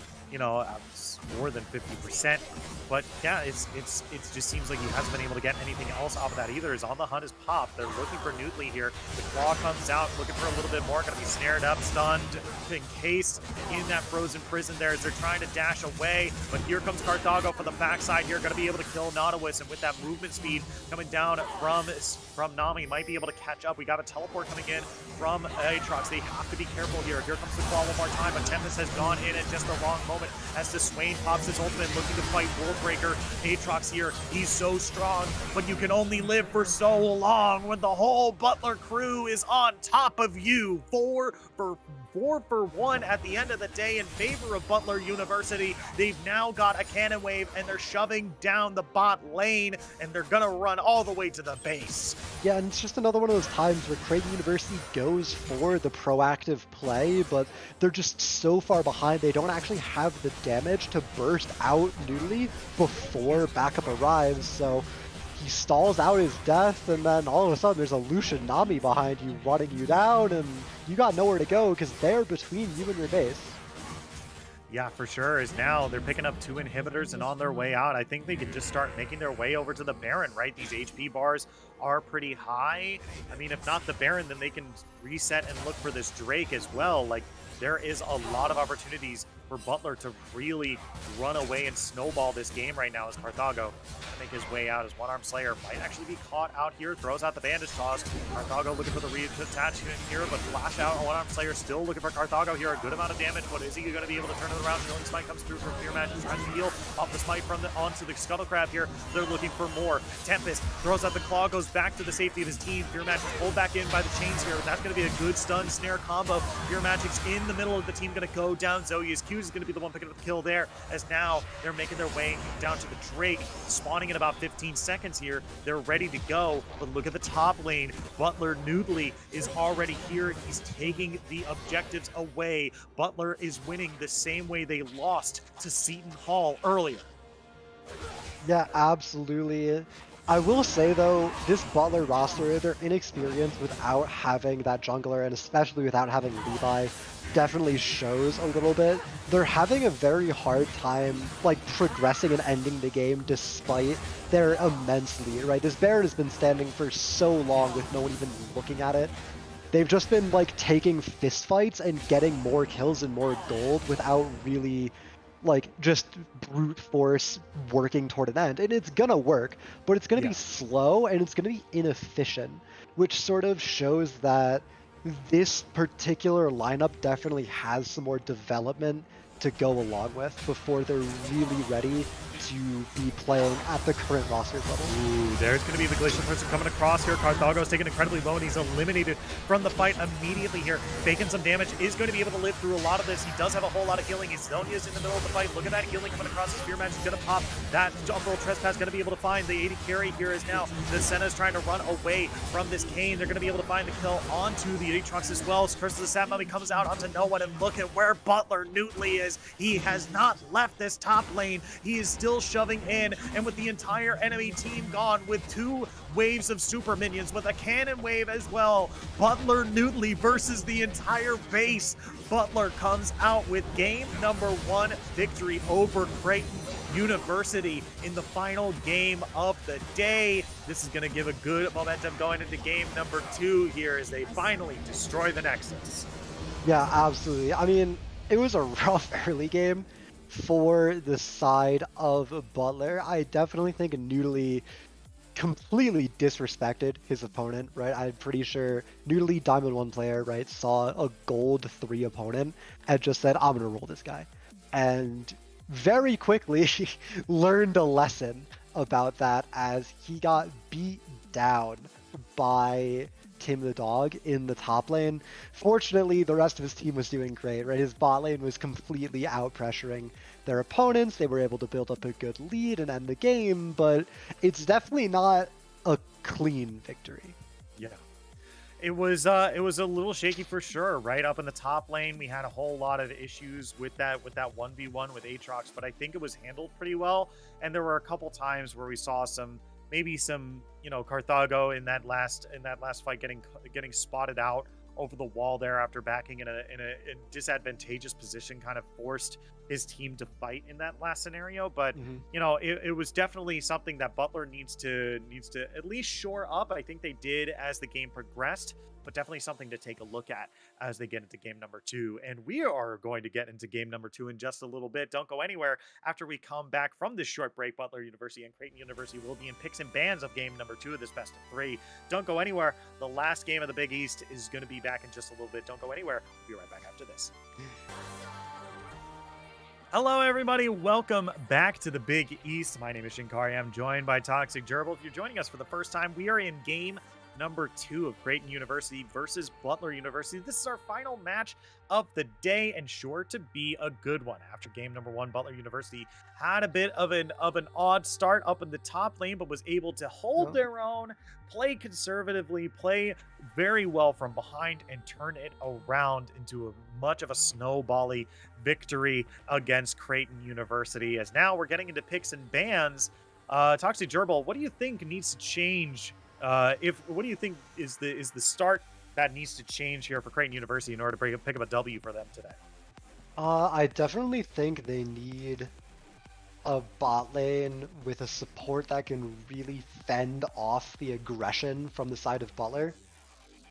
more than 50%. But yeah, it just seems like he hasn't been able to get anything else off of that either. Is on the hunt is Pop. They're looking for Nootly here. The claw comes out, looking for a little bit more. Going to be snared up, stunned, encased in that frozen prison there as they're trying to dash away. But here comes Carthago for the backside here. Going to be able to kill Nautilus, and with that movement speed coming down from Nami, might be able to catch up. We got a teleport coming in from Aatrox. They have to be careful here. Here comes the claw one more time, but Tempest has gone in at just the wrong moment as the Swain pops his ultimate, looking to fight Worldbreaker. Aatrox here, he's so strong, but you can only live for so long when the whole Butler crew is on top of you. 4 for 1 at the end of the day in favor of Butler University. They've now got a cannon wave, and they're shoving down the bot lane, and they're gonna run all the way to the base. Yeah, and it's just another one of those times where Creighton University goes for the proactive play, but they're just so far behind they don't actually have the damage to burst out Nootly before backup arrives, so he stalls out his death, and then all of a sudden there's a Lucian Nami behind you running you down, and you got nowhere to go because they're between you and your base. Yeah, for sure. Is now they're picking up 2 inhibitors and on their way out. I think they can just start making their way over to the Baron, right? These HP bars are pretty high. I mean, if not the Baron, then they can reset and look for this Drake as well. Like, there is a lot of opportunities for Butler to really run away and snowball this game right now as Carthago make his way out as One-Arm Slayer might actually be caught out here, throws out the bandage toss. Carthago looking for the reattachment here, but flash out on One-Arm Slayer, still looking for Carthago here, a good amount of damage, but is he going to be able to turn it around? Healing Smite comes through from Fear Match, trying to heal off the Smite from onto the Scuttle Crab here. They're looking for more. Tempest throws out the claw, goes back to the safety of his team. Fear Match pulled back in by the chains here. That's going to be a good stun snare combo. Fear Magic's in the middle of the team, going to go down. Zoya's Q is going to be the one picking up the kill there, as now they're making their way down to the Drake, spawning in about 15 seconds here. They're ready to go, but look at the top lane. Butler Nootly is already here. He's taking the objectives away. Butler is winning the same way they lost to Seton Hall earlier. Yeah, absolutely. I will say, though, this Butler roster, they're inexperienced without having that jungler, and especially without having Levi, definitely shows a little bit. They're having a very hard time, like, progressing and ending the game despite their immense lead, right? This Baron has been standing for so long with no one even looking at it. They've just been, like, taking fistfights and getting more kills and more gold without really, like, just brute force working toward an end. And it's gonna work, but it's gonna be slow and it's gonna be inefficient, which sort of shows that this particular lineup definitely has some more development to go along with before they're really ready to be playing at the current roster level. Ooh, there's going to be the Glacial Person coming across here. Carthago's taken incredibly low, and he's eliminated from the fight immediately here. Faking some damage, is going to be able to live through a lot of this. He does have a whole lot of healing. Zonia's in the middle of the fight. Look at that healing coming across. The Spear Match is going to pop. That Jungle Trespass going to be able to find the AD carry here is now. The Senna's trying to run away from this Kayn. They're going to be able to find the kill onto the Aatrox as well. Curse of the Sat Mummy comes out onto no one, and look at where Butler Newtley is. He has not left this top lane. He is still shoving in, and with the entire enemy team gone, with 2 waves of super minions, with a cannon wave as well, Butler Newtley versus the entire base. Butler comes out with game number 1 victory over Creighton University in the final game of the day. This is going to give a good momentum going into game number 2 here as they finally destroy the Nexus. Yeah, absolutely. I mean, it was a rough early game for the side of Butler. I definitely think Noodly completely disrespected his opponent, right? I'm pretty sure Noodly, Diamond 1 player, right, saw a Gold 3 opponent and just said, I'm going to roll this guy. And very quickly learned a lesson about that as he got beat down by Tim the Dog in the top lane. Fortunately, the rest of his team was doing great, right? His bot lane was completely out-pressuring their opponents. They were able to build up a good lead and end the game, but it's definitely not a clean victory. Yeah. It was a little shaky for sure, right? Up in the top lane, we had a whole lot of issues with that 1v1 with Aatrox, but I think it was handled pretty well. And there were a couple times where we saw maybe some Carthago in that last fight getting spotted out over the wall there after backing in a disadvantageous position, kind of forced his team to fight in that last scenario. But it was definitely something that Butler needs to at least shore up. I think they did as the game progressed, but definitely something to take a look at as they get into game number 2. And we are going to get into game number 2 in just a little bit. Don't go anywhere. After we come back from this short break, Butler University and Creighton University will be in picks and bans of game number 2 of this best of 3. Don't go anywhere. The last game of the Big East is going to be back in just a little bit. Don't go anywhere. We'll be right back after this. Hello, everybody. Welcome back to the Big East. My name is Shinkari. I'm joined by Toxic Gerbil. If you're joining us for the first time, we are in game number 2 of Creighton University versus Butler University. This is our final match of the day, and sure to be a good one. After game number 1, Butler University had a bit of an odd start up in the top lane, but was able to hold their own, play conservatively, play very well from behind, and turn it around into much of a snowbally victory against Creighton University. As now we're getting into picks and bans. Toxic Gerbil, what do you think needs to change? What do you think is the start that needs to change here for Creighton University in order to pick up a W for them today? I definitely think they need a bot lane with a support that can really fend off the aggression from the side of Butler.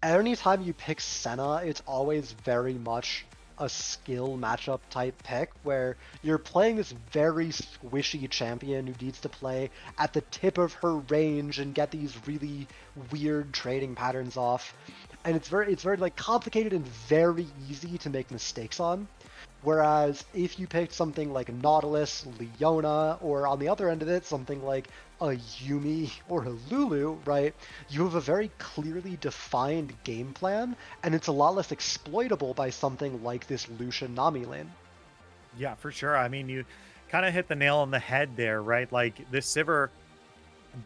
Anytime you pick Senna, it's always very much a skill matchup type pick where you're playing this very squishy champion who needs to play at the tip of her range and get these really weird trading patterns off. And it's very like complicated and very easy to make mistakes on. Whereas if you picked something like Nautilus, Leona, or on the other end of it, something like a Yuumi or a Lulu, right, you have a very clearly defined game plan, and it's a lot less exploitable by something like this Lucian Nami lane. Yeah, for sure. I mean, you kind of hit the nail on the head there, right? Like, this Sivir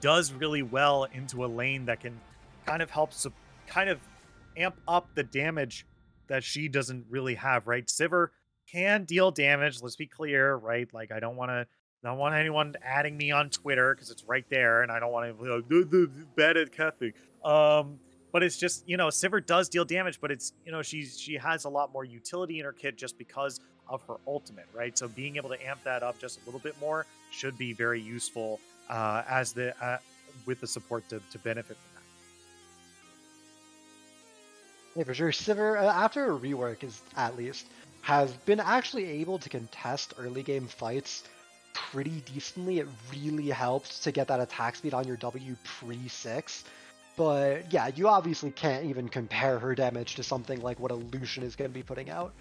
does really well into a lane that can kind of help kind of amp up the damage that she doesn't really have, right? Sivir can deal damage, let's be clear, right? Like, I don't want anyone adding me on Twitter because it's right there, and I don't want to be like, bad at Kathy. But it's just, Sivir does deal damage, but it's, she has a lot more utility in her kit just because of her ultimate, right? So being able to amp that up just a little bit more should be very useful with the support to benefit from that. Yeah, for sure. Sivir, after a rework, has been actually able to contest early game fights pretty decently. It really helps to get that attack speed on your W pre-6. But yeah, you obviously can't even compare her damage to something like what a Lucian is going to be putting out.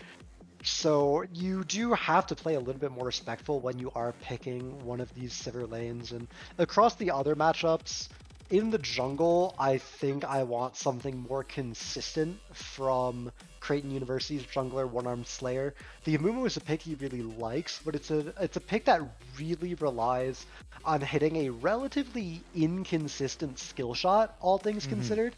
So you do have to play a little bit more respectful when you are picking one of these Sivir lanes. And across the other matchups, in the jungle, I think I want something more consistent from Creighton University's jungler, One-Armed Slayer. The Amumu is a pick he really likes, but it's a pick that really relies on hitting a relatively inconsistent skill shot, all things Hmm. considered.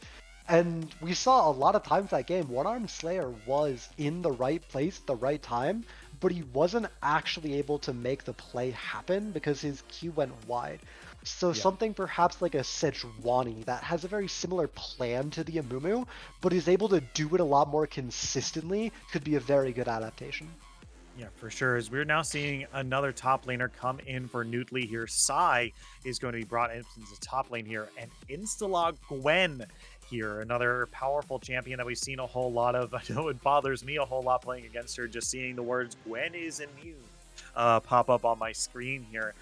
And we saw a lot of times that game, One-Armed Slayer was in the right place at the right time, but he wasn't actually able to make the play happen because his Q went wide. So Yeah. something perhaps like a Sejuani that has a very similar plan to the Amumu, but is able to do it a lot more consistently could be a very good adaptation. Yeah, for sure. As we're now seeing another top laner come in for Newtly here. Sai is going to be brought into the top lane here. And Instalog Gwen here, another powerful champion that we've seen a whole lot of. I know it bothers me a whole lot playing against her, just seeing the words Gwen is immune pop up on my screen here.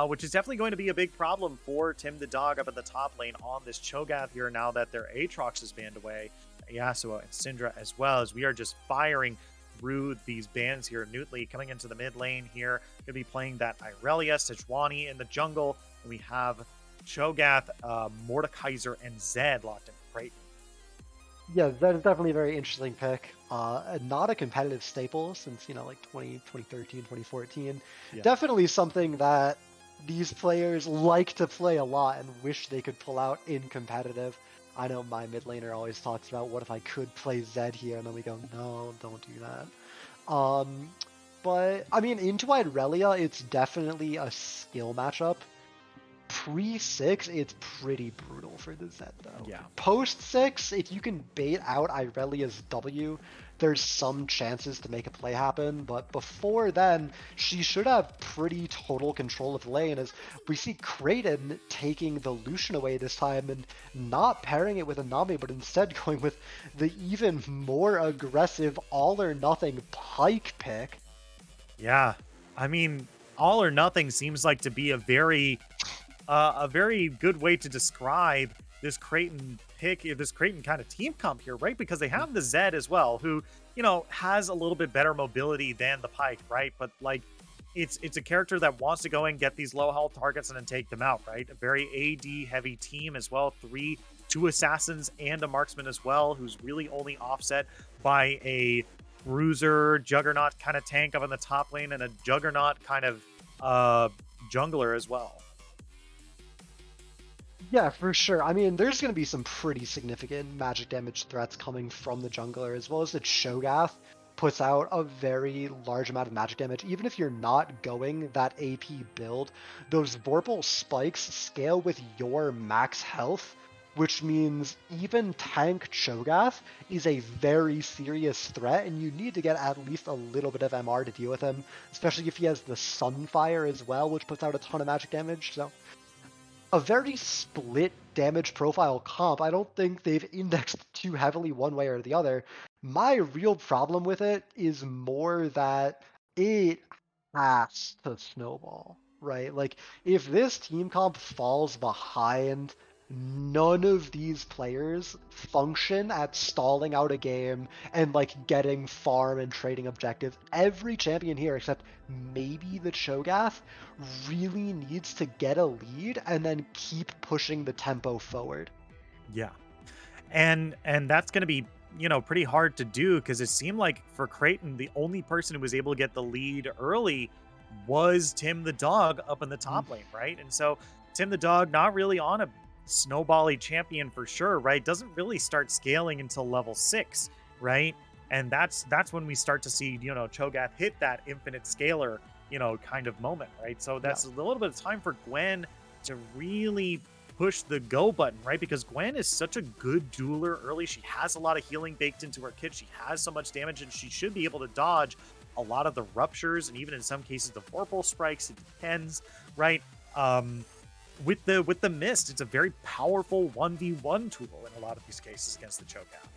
Which is definitely going to be a big problem for Tim the Dog up at the top lane on this Cho'Gath here now that their Aatrox is banned away. Yasuo and Syndra as well, as we are just firing through these bans here. Newtly coming into the mid lane here, going to be playing that Irelia, Sejuani in the jungle, and we have Cho'Gath, Mordekaiser, and Zed locked in for Creighton. Yeah, that is definitely a very interesting pick. Not a competitive staple since, like 2013, 2014. Yeah. Definitely something that these players like to play a lot and wish they could pull out in competitive. I know my mid laner always talks about what if I could play Zed here, and then we go, no, don't do that. But I mean, into Irelia, it's definitely a skill matchup. Pre-6, it's pretty brutal for the Zed, though. Yeah. Post-6, if you can bait out Irelia's W, there's some chances to make a play happen, but before then, she should have pretty total control of the lane, as we see Creighton taking the Lucian away this time and not pairing it with a Nami, but instead going with the even more aggressive all-or-nothing Pike pick. Yeah. I mean, all or nothing seems like to be a very good way to describe this Creighton pick, this Creighton kind of team comp here, right? Because they have the Zed as well, who has a little bit better mobility than the Pike, right? But like, it's a character that wants to go and get these low health targets and then take them out, right? A very AD heavy team as well. Two assassins and a marksman as well, who's really only offset by a bruiser juggernaut kind of tank up in the top lane and a juggernaut kind of jungler as well. Yeah, for sure. I mean, there's going to be some pretty significant magic damage threats coming from the jungler, as well as the Cho'Gath puts out a very large amount of magic damage. Even if you're not going that AP build, those Vorpal spikes scale with your max health, which means even tank Cho'Gath is a very serious threat, and you need to get at least a little bit of MR to deal with him, especially if he has the Sunfire as well, which puts out a ton of magic damage. So a very split damage profile comp. I don't think they've indexed too heavily one way or the other. My real problem with it is more that it has to snowball, right? Like, if this team comp falls behind, none of these players function at stalling out a game and like getting farm and trading objectives. Every champion here, except maybe the Cho'Gath, really needs to get a lead and then keep pushing the tempo forward. Yeah. And that's going to be pretty hard to do, because it seemed like for Creighton the only person who was able to get the lead early was Tim the Dog up in the Mhm. top lane, right? And so Tim the Dog not really on a snowbally champion for sure, right? Doesn't really start scaling until level 6, right? And that's when we start to see Cho'Gath hit that infinite scaler kind of moment, right? So Yeah. that's a little bit of time for Gwen to really push the go button, right? Because Gwen is such a good dueler early. She has a lot of healing baked into her kit. She has so much damage, and she should be able to dodge a lot of the ruptures and even in some cases the vorpal strikes. It depends, right? With the mist, it's a very powerful 1v1 tool in a lot of these cases against the Cho'Gath.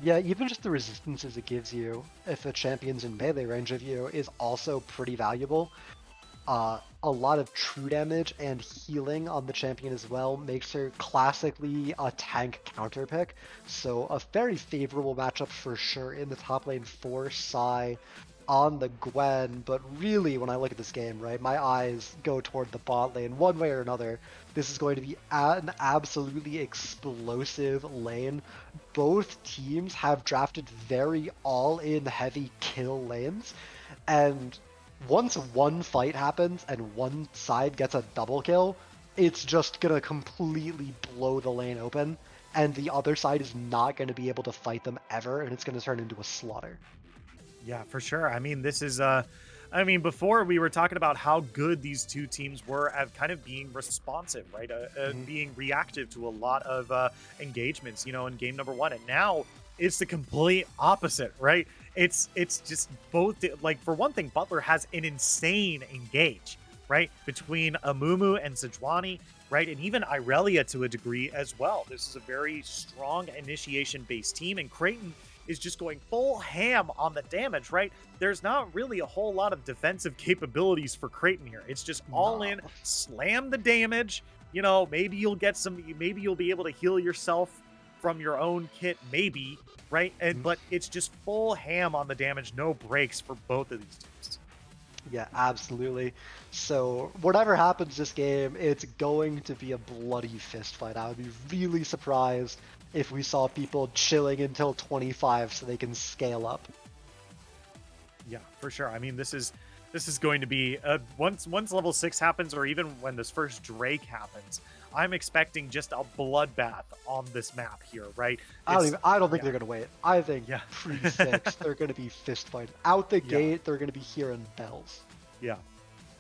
Yeah, even just the resistances it gives you if a champion's in melee range of you is also pretty valuable. a lot of true damage and healing on the champion as well makes her classically a tank counter pick. So a very favorable matchup for sure in the top lane for Sai on the Gwen. But really, when I look at this game, right, my eyes go toward the bot lane one way or another. This is going to be an absolutely explosive lane. Both teams have drafted very all-in heavy kill lanes, and once one fight happens and one side gets a double kill, it's just gonna completely blow the lane open, and the other side is not going to be able to fight them ever, and it's going to turn into a slaughter. Yeah, for sure. I mean, this is I mean, before we were talking about how good these two teams were at kind of being responsive, right? Being reactive to a lot of engagements, in game number one. And now it's the complete opposite, right? It's just both. Like, for one thing, Butler has an insane engage, right? Between Amumu and Sejuani, right? And even Irelia to a degree as well. This is a very strong initiation-based team, and Creighton is just going full ham on the damage, right? There's not really a whole lot of defensive capabilities for Creighton here. It's just all in, slam the damage. Maybe you'll get maybe you'll be able to heal yourself from your own kit, maybe, right? But it's just full ham on the damage, no breaks for both of these teams. Yeah, absolutely. So whatever happens this game, it's going to be a bloody fist fight. I would be really surprised if we saw people chilling until 25 so they can scale up. Yeah, for sure. I mean, this is going to be once level 6 happens, or even when this first Drake happens, I'm expecting just a bloodbath on this map here, right? I don't think they're gonna wait. I think pre-6 they're gonna be fist fighting. Out the gate, they're gonna be hearing bells. Yeah.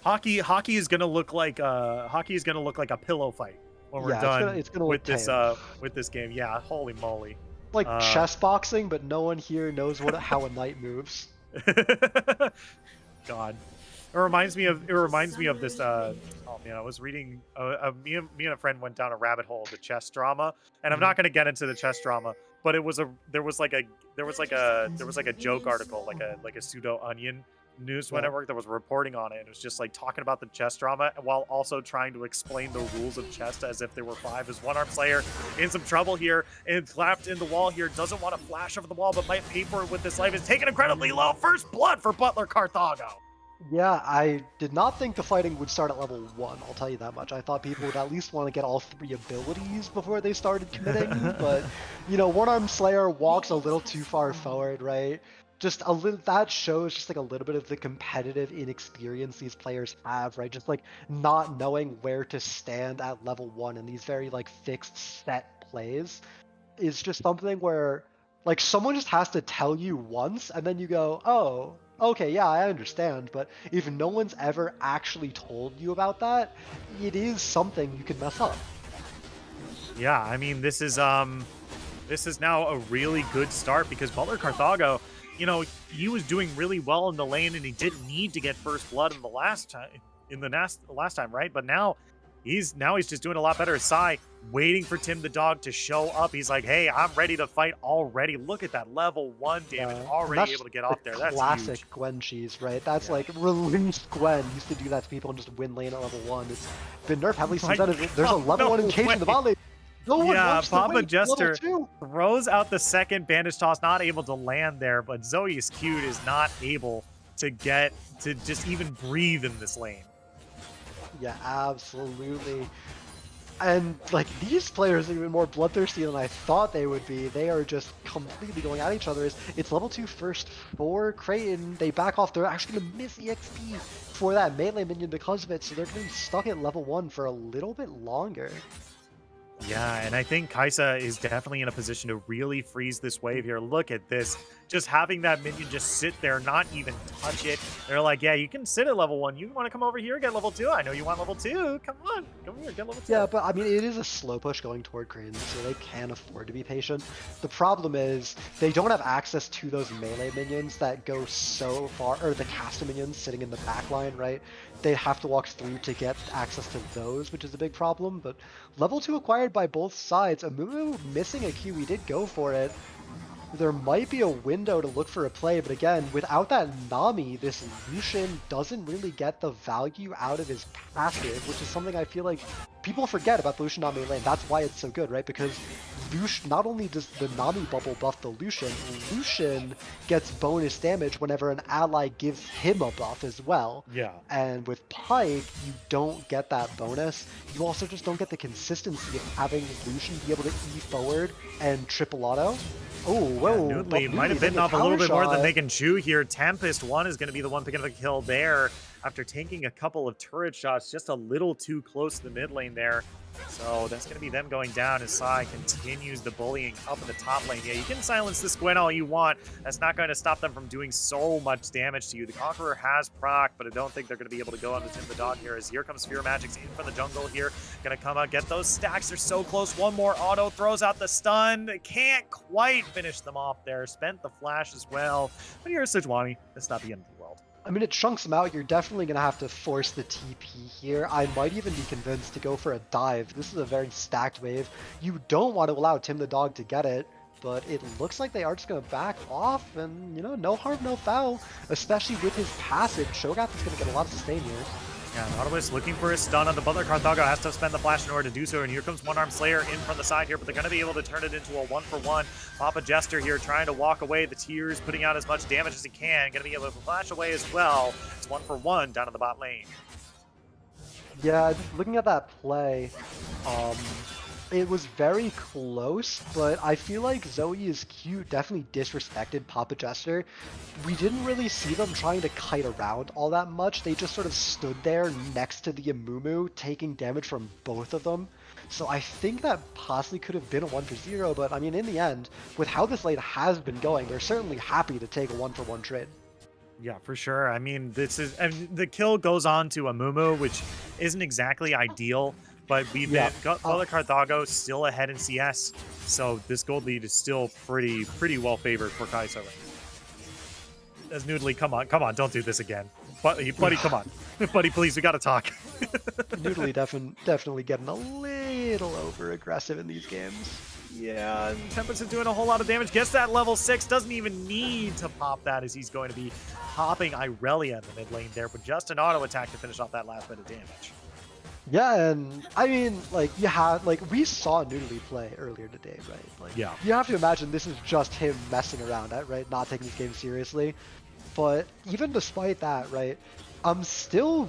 Hockey is gonna look like a pillow fight when we're done it's gonna with this game. Yeah, holy moly. Like chess boxing, but no one here knows how a knight moves. God. It reminds me of this. Oh man, I was reading. Me and a friend went down a rabbit hole of the chess drama, and I'm not going to get into the chess drama, but there was like a joke article, like a pseudo Onion news network that was reporting on it. And it was just like talking about the chess drama while also trying to explain the rules of chess as if they were 5. As one arm Slayer in some trouble here and clapped in the wall here, doesn't want to flash over the wall, but might pay for it with this life. Is taken incredibly low. First blood for Butler Carthago. Yeah, I did not think the fighting would start at level 1, I'll tell you that much. I thought people would at least want to get all 3 abilities before they started committing, but, one-arm Slayer walks a little too far forward, right? Just a little, that shows just like a little bit of the competitive inexperience these players have, right? Just like not knowing where to stand at level 1 in these very like fixed set plays is just something where like someone just has to tell you once and then you go, oh, okay, yeah, I understand. But if no one's ever actually told you about that, it is something you can mess up. Yeah, I mean, this is now a really good start because Butler Carthago, he was doing really well in the lane and he didn't need to get first blood in the last time, right? But now he's just doing a lot better. Sai waiting for Tim the dog to show up. He's like, hey, I'm ready to fight already. Look at that level 1 damage already able to get off there. That's classic huge. Gwen cheese, right? That's like released Gwen used to do that to people and just win lane at level 1. It's been nerfed heavily since then. There's a level 1 engagement in the bot lane. No one wants to Papa wait. Jester throws out the second bandage toss, not able to land there, but Zoe is cute, is not able to get to just even breathe in this lane. Yeah, absolutely. And like these players are even more bloodthirsty than I thought they would be. They are just completely going at each other. It's level 2 first for Creighton. They back off. They're actually going to miss EXP for that melee minion because of it. So they're going to be stuck at level 1 for a little bit longer. Yeah, and I think Kaisa is definitely in a position to really freeze this wave here. Look at this. Just having that minion just sit there, not even touch it. They're like, yeah, you can sit at level 1. You want to come over here, get level 2? I know you want level 2. Come on. Come here, get level 2. Yeah, but I mean, it is a slow push going toward Creighton, so they can afford to be patient. The problem is they don't have access to those melee minions that go so far, or the caster minions sitting in the back line, right? They have to walk through to get access to those, which is a big problem. But level 2 acquired by both sides. Amumu missing a Q. He did go for it. there might be a window to look for a play, but again, without that Nami, this Lucian doesn't really get the value out of his passive, which is something I feel like people forget about the Lucian Nami lane. That's why it's so good, right? Because Lucian, not only does the Nami bubble buff the Lucian, Lucian gets bonus damage whenever an ally gives him a buff as well. Yeah. And with Pyke, you don't get that bonus. You also just don't get the consistency of having Lucian be able to E forward and triple auto. Oh, whoa. Yeah, Noodly might have bitten off a little bit more than they can chew here. Tempest 1 is going to be the one picking up the kill there after taking a couple of turret shots just a little too close to the mid lane there. So that's going to be them going down as Sai continues the bullying up in the top lane. Yeah, you can silence this Gwen all you want. That's not going to stop them from doing so much damage to you. The Conqueror has proc, but I don't think they're going to be able to go on to Tim the Dog here as here comes Fear Magic's in from the jungle here. Going to come out, get those stacks. They're so close. One more auto, throws out the stun. Can't quite finish them off there. Spent the flash as well. But here's Sejuani. That's not the end of the world. I mean, it chunks them out. You're definitely going to have to force the TP here. I might even be convinced to go for a dive. This is a very stacked wave. You don't want to allow Tim the Dog to get it, but it looks like they are just going to back off, and, you know, no harm, no foul, especially with his passive. Shogath is going to get a lot of sustain here. Yeah, Nautilus looking for a stun on the Butler. Carthago has to spend the flash in order to do so, and here comes One Arm Slayer in from the side here, but they're going to be able to turn it into a 1-for-1. Papa Jester here trying to walk away the tears, putting out as much damage as he can. Going to be able to flash away as well. It's 1-for-1 down in the bot lane. Yeah, looking at that play, it was very close, but I feel like Zoe is cute definitely disrespected Papa Jester. We didn't really see them trying to kite around all that much. They just sort of stood there next to the Amumu, taking damage from both of them. So I think that possibly could have been a 1-for-0, but I mean, in the end, with how this lane has been going, they're certainly happy to take a 1-for-1 trade. Yeah, for sure. I mean, the kill goes on to Amumu, which isn't exactly ideal. But we've been Butler Carthago still ahead in CS, so this gold lead is still pretty well favored for Kai'Sa right now. As Noodly, come on, don't do this again, buddy, come on, buddy, please, we gotta talk. Noodly definitely getting a little over aggressive in these games. Yeah, and Tempest is doing a whole lot of damage. Gets that level 6, doesn't even need to pop that as he's going to be popping Irelia in the mid lane there, but just an auto attack to finish off that last bit of damage. Yeah, and I mean, like, we saw Noodly play earlier today, right? Like, yeah. You have to imagine this is just him messing around, right? Not taking this game seriously. But even despite that, right, I'm still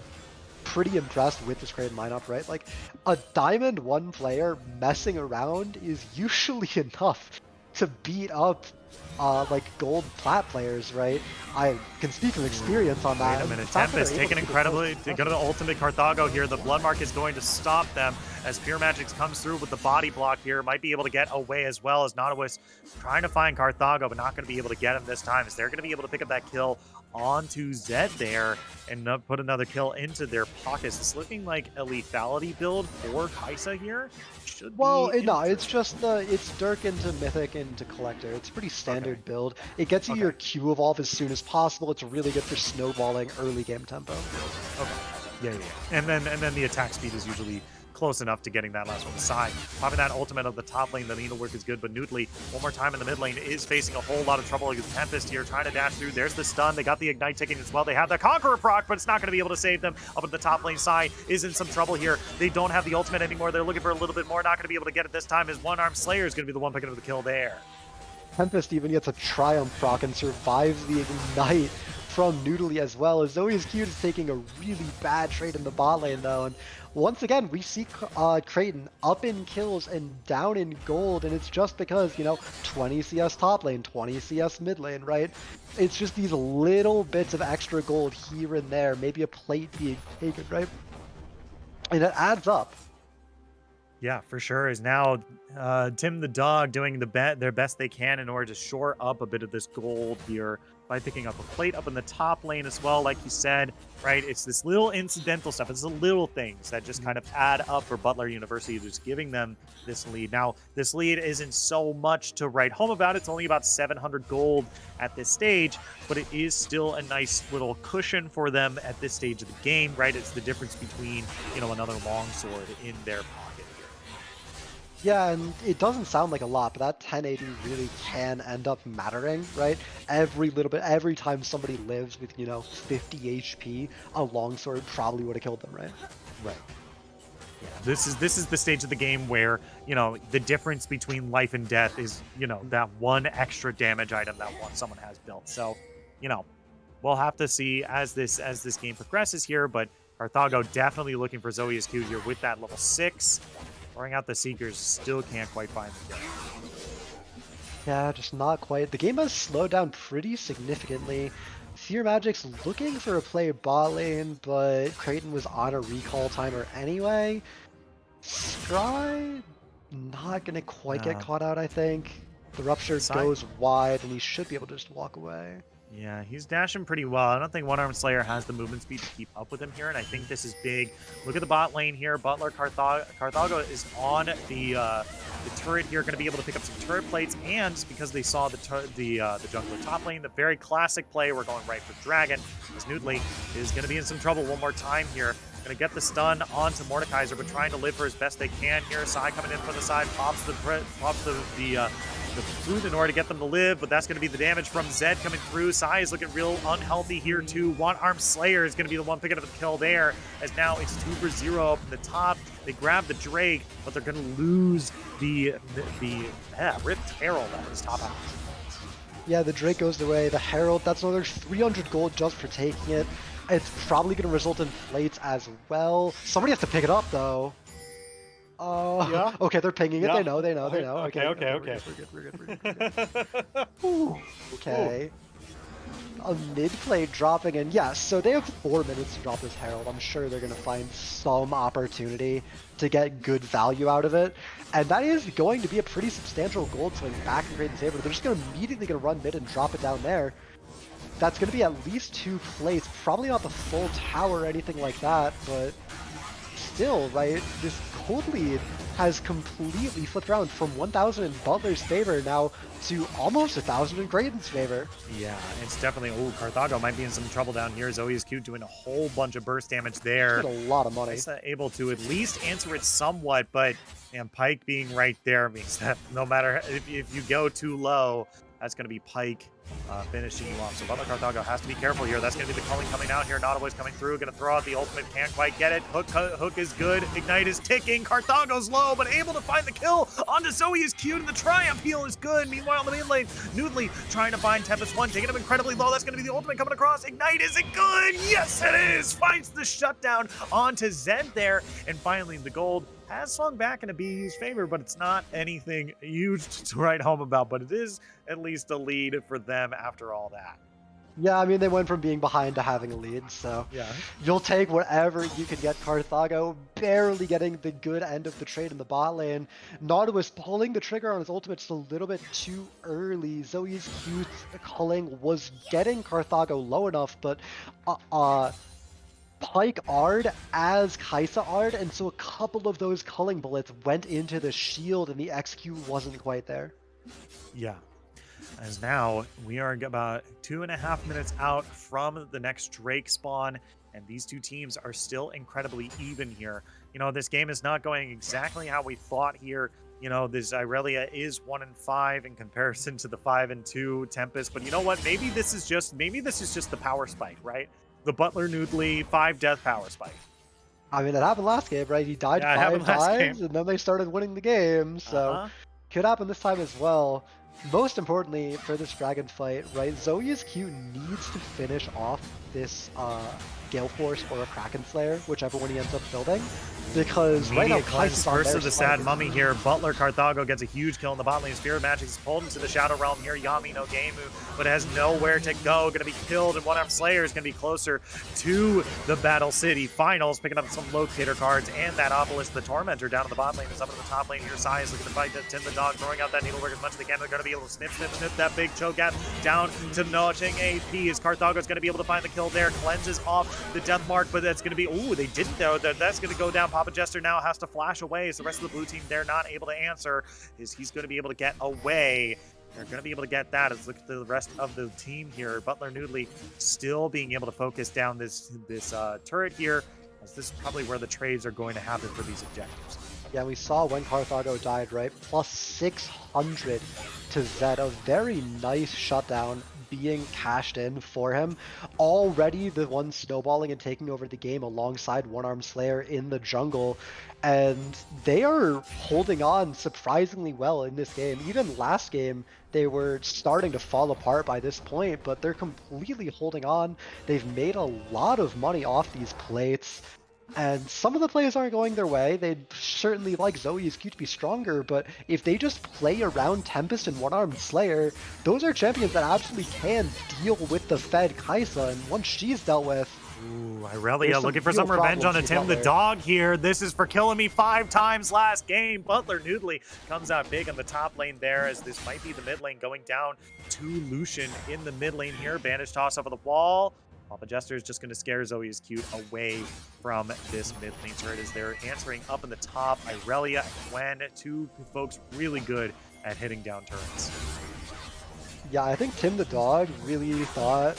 pretty impressed with this Creighton lineup, right? Like, a Diamond 1 player messing around is usually enough to beat up like gold plat players, right? I can speak from experience on that. Wait a minute, Tempest taking incredibly to go to the ultimate Carthago here. The Bloodmark is going to stop them as Pure Magic comes through with the body block here. Might be able to get away as well as Nautilus trying to find Carthago, but not going to be able to get him this time as they're going to be able to pick up that kill onto Zed there and put another kill into their pockets. It's looking like a lethality build for Kai'Sa here. No, it's just it's Dirk into Mythic into Collector. It's a pretty standard build. It gets you your Q evolve as soon as possible. It's really good for snowballing early game tempo. Okay. Yeah. And then the attack speed is usually close enough to getting that last one aside. Popping that ultimate of the top lane, the needlework is good, but Noodly, one more time in the mid lane, is facing a whole lot of trouble against Tempest here, trying to dash through. There's the stun. They got the Ignite ticking as well. They have the Conqueror proc, but it's not going to be able to save them. Up at the top lane, Sai is in some trouble here. They don't have the ultimate anymore. They're looking for a little bit more. Not going to be able to get it this time as One Arm Slayer is going to be the one picking up the kill there. Tempest even gets a Triumph proc and survives the Ignite from Noodly as well, as Zoe is cute is taking a really bad trade in the bot lane though, and once again we see Creighton up in kills and down in gold, and it's just because, you know, 20 CS top lane, 20 CS mid lane, right? It's just these little bits of extra gold here and there, maybe a plate being taken, right? And it adds up. Yeah, for sure. Is now Tim the Dog doing their best they can in order to shore up a bit of this gold here by picking up a plate up in the top lane as well, like you said, right? It's this little incidental stuff. It's the little things that just kind of add up for Butler University, just giving them this lead. Now, this lead isn't so much to write home about. It's only about 700 gold at this stage, but it is still a nice little cushion for them at this stage of the game, right? It's the difference between, you know, another longsword in their pocket here. Yeah, and it doesn't sound like a lot, but that 1080 really can end up mattering, right? Every little bit, every time somebody lives with, 50 HP, a longsword probably would have killed them, right? Right. Yeah, this is the stage of the game where, the difference between life and death is, that one extra damage item that someone has built. So, you know, we'll have to see as this game progresses here, but Carthago definitely looking for Zoe Askew here with that level 6. Throwing out the Seekers, still can't quite find the kill. Yeah, just not quite. The game has slowed down pretty significantly. Fear Magic's looking for a play bot lane, but Creighton was on a recall timer anyway. Scry, not gonna quite get Uh, caught out, I think. The Rupture Side goes wide, and he should be able to just walk away. Yeah, he's dashing pretty well. I don't think One Arm Slayer has the movement speed to keep up with him here, and I think this is big. Look at the bot lane here. Butler Carthago is on the turret here, going to be able to pick up some turret plates, and because they saw the jungler top lane, the very classic play, we're going right for Dragon, as Noodly is going to be in some trouble one more time here. Going to get the stun onto Mordekaiser, but trying to live for as best they can here. Sai coming in from the side, pops the food in order to get them to live, but that's going to be the damage from Zed coming through. Sai is looking real unhealthy here too. One Arm Slayer is going to be the one picking up the kill there, as now it's 2 for 0 up in the top. They grab the Drake, but they're going to lose the Rift Herald that was top out. Yeah, the Drake goes away. The Herald, that's another 300 gold just for taking it. It's probably going to result in plates as well. Somebody has to pick it up, though. Yeah. Okay, they're pinging it. Yeah. They know. Okay. We're good. Ooh, okay. A mid play dropping in. Yes, so they have 4 minutes to drop this Herald. I'm sure they're going to find some opportunity to get good value out of it. And that is going to be a pretty substantial gold swing back in Creighton's favor. They're just immediately going to run mid and drop it down there. That's going to be at least 2 plates. Probably not the full tower or anything like that, but still, right? This gold lead has completely flipped around from 1,000 in Butler's favor now to almost 1,000 in Creighton's favor. Yeah, it's definitely... Oh, Carthago might be in some trouble down here. Zoe is cute doing a whole bunch of burst damage there. That's a lot of money. He's able to at least answer it somewhat, but Pyke being right there means that no matter if you go too low, that's going to be Pyke finishing you off. So Butler Carthago has to be careful here. That's going to be the culling coming out here. Nautilus coming through. Going to throw out the ultimate. Can't quite get it. Hook is good. Ignite is ticking. Carthago's low, but able to find the kill onto Zoe is cute, and the Triumph heal is good. Meanwhile, in the mid lane, Noodly trying to find Tempest 1, taking him incredibly low. That's going to be the ultimate coming across. Ignite, is it good? Yes, it is! Finds the shutdown onto Zed there, and finally the gold has swung back in a BU's favor, but it's not anything huge to write home about, but it is at least a lead for them after all that. Yeah, I mean, they went from being behind to having a lead, so yeah, you'll take whatever you can get. Carthago barely getting the good end of the trade in the bot lane. Nautilus pulling the trigger on his ultimate just a little bit too early. Zoe's cute culling was getting Carthago low enough, but Pyke Ard as Kaisa Ard, and so a couple of those culling bullets went into the shield and the XQ wasn't quite there. Yeah. As now we are about 2.5 minutes out from the next Drake spawn, and these two teams are still incredibly even here. This game is not going exactly how we thought here. This Irelia is 1-5 in comparison to the 5-2 Tempest, but you know what? Maybe this is just the power spike, right? The Butler Noodly 5 death power spike. I mean, it happened last game, right? He died 5 times, and then they started winning the game, so could happen this time as well. Most importantly for this dragon fight, right, Zoe's Q needs to finish off this Gale Force or a Kraken Slayer, whichever one he ends up building, because right now Kai's first of the sad mummy here. Butler Carthago gets a huge kill in the bot lane. Spirit Magic is pulled into the Shadow Realm here. Yami no Gameu, but has nowhere to go. Going to be killed, and One Arm Slayer is going to be closer to the Battle City Finals, picking up some locator cards and that Obelisk. The Tormentor down in the bot lane is up in the top lane here. Sai is looking to fight Tim the Dog, throwing out that needlework as much as they can. They're going to be able to snip that big choke out down to notching AP, as Carthago is going to be able to find the kill there. Cleanses off the death mark, but that's going to be... Ooh, they didn't though. That's going to go down. Papa Jester now has to flash away, as the rest of the blue team, they're not able to answer. He's going to be able to get away. They're going to be able to get that. Let's look at the rest of the team here. Butler Noodly still being able to focus down this turret here, as this is probably where the trades are going to happen for these objectives. Yeah, we saw when Carthago died, right? Plus 600 to Zed. A very nice shutdown being cashed in for him. Already the one snowballing and taking over the game alongside One Arm Slayer in the jungle. And they are holding on surprisingly well in this game. Even last game, they were starting to fall apart by this point, but they're completely holding on. They've made a lot of money off these plates. And some of the plays aren't going their way. They'd certainly like Zoe's Q to be stronger, but if they just play around Tempest and One-Armed Slayer, those are champions that absolutely can deal with the Fed Kaisa, and once she's dealt with, ooh, Irelia looking for some revenge on a Tim the Dog here. This is for killing me 5 times last game. Butler Noodly comes out big on the top lane there, as this might be the mid lane going down to Lucian in the mid lane here. Bandage toss over the wall. Papa Jester is just going to scare Zoe's Cute away from this mid lane turret as they're answering up in the top. Irelia and Gwen, 2 folks really good at hitting down turrets. Yeah, I think Tim the Dog really thought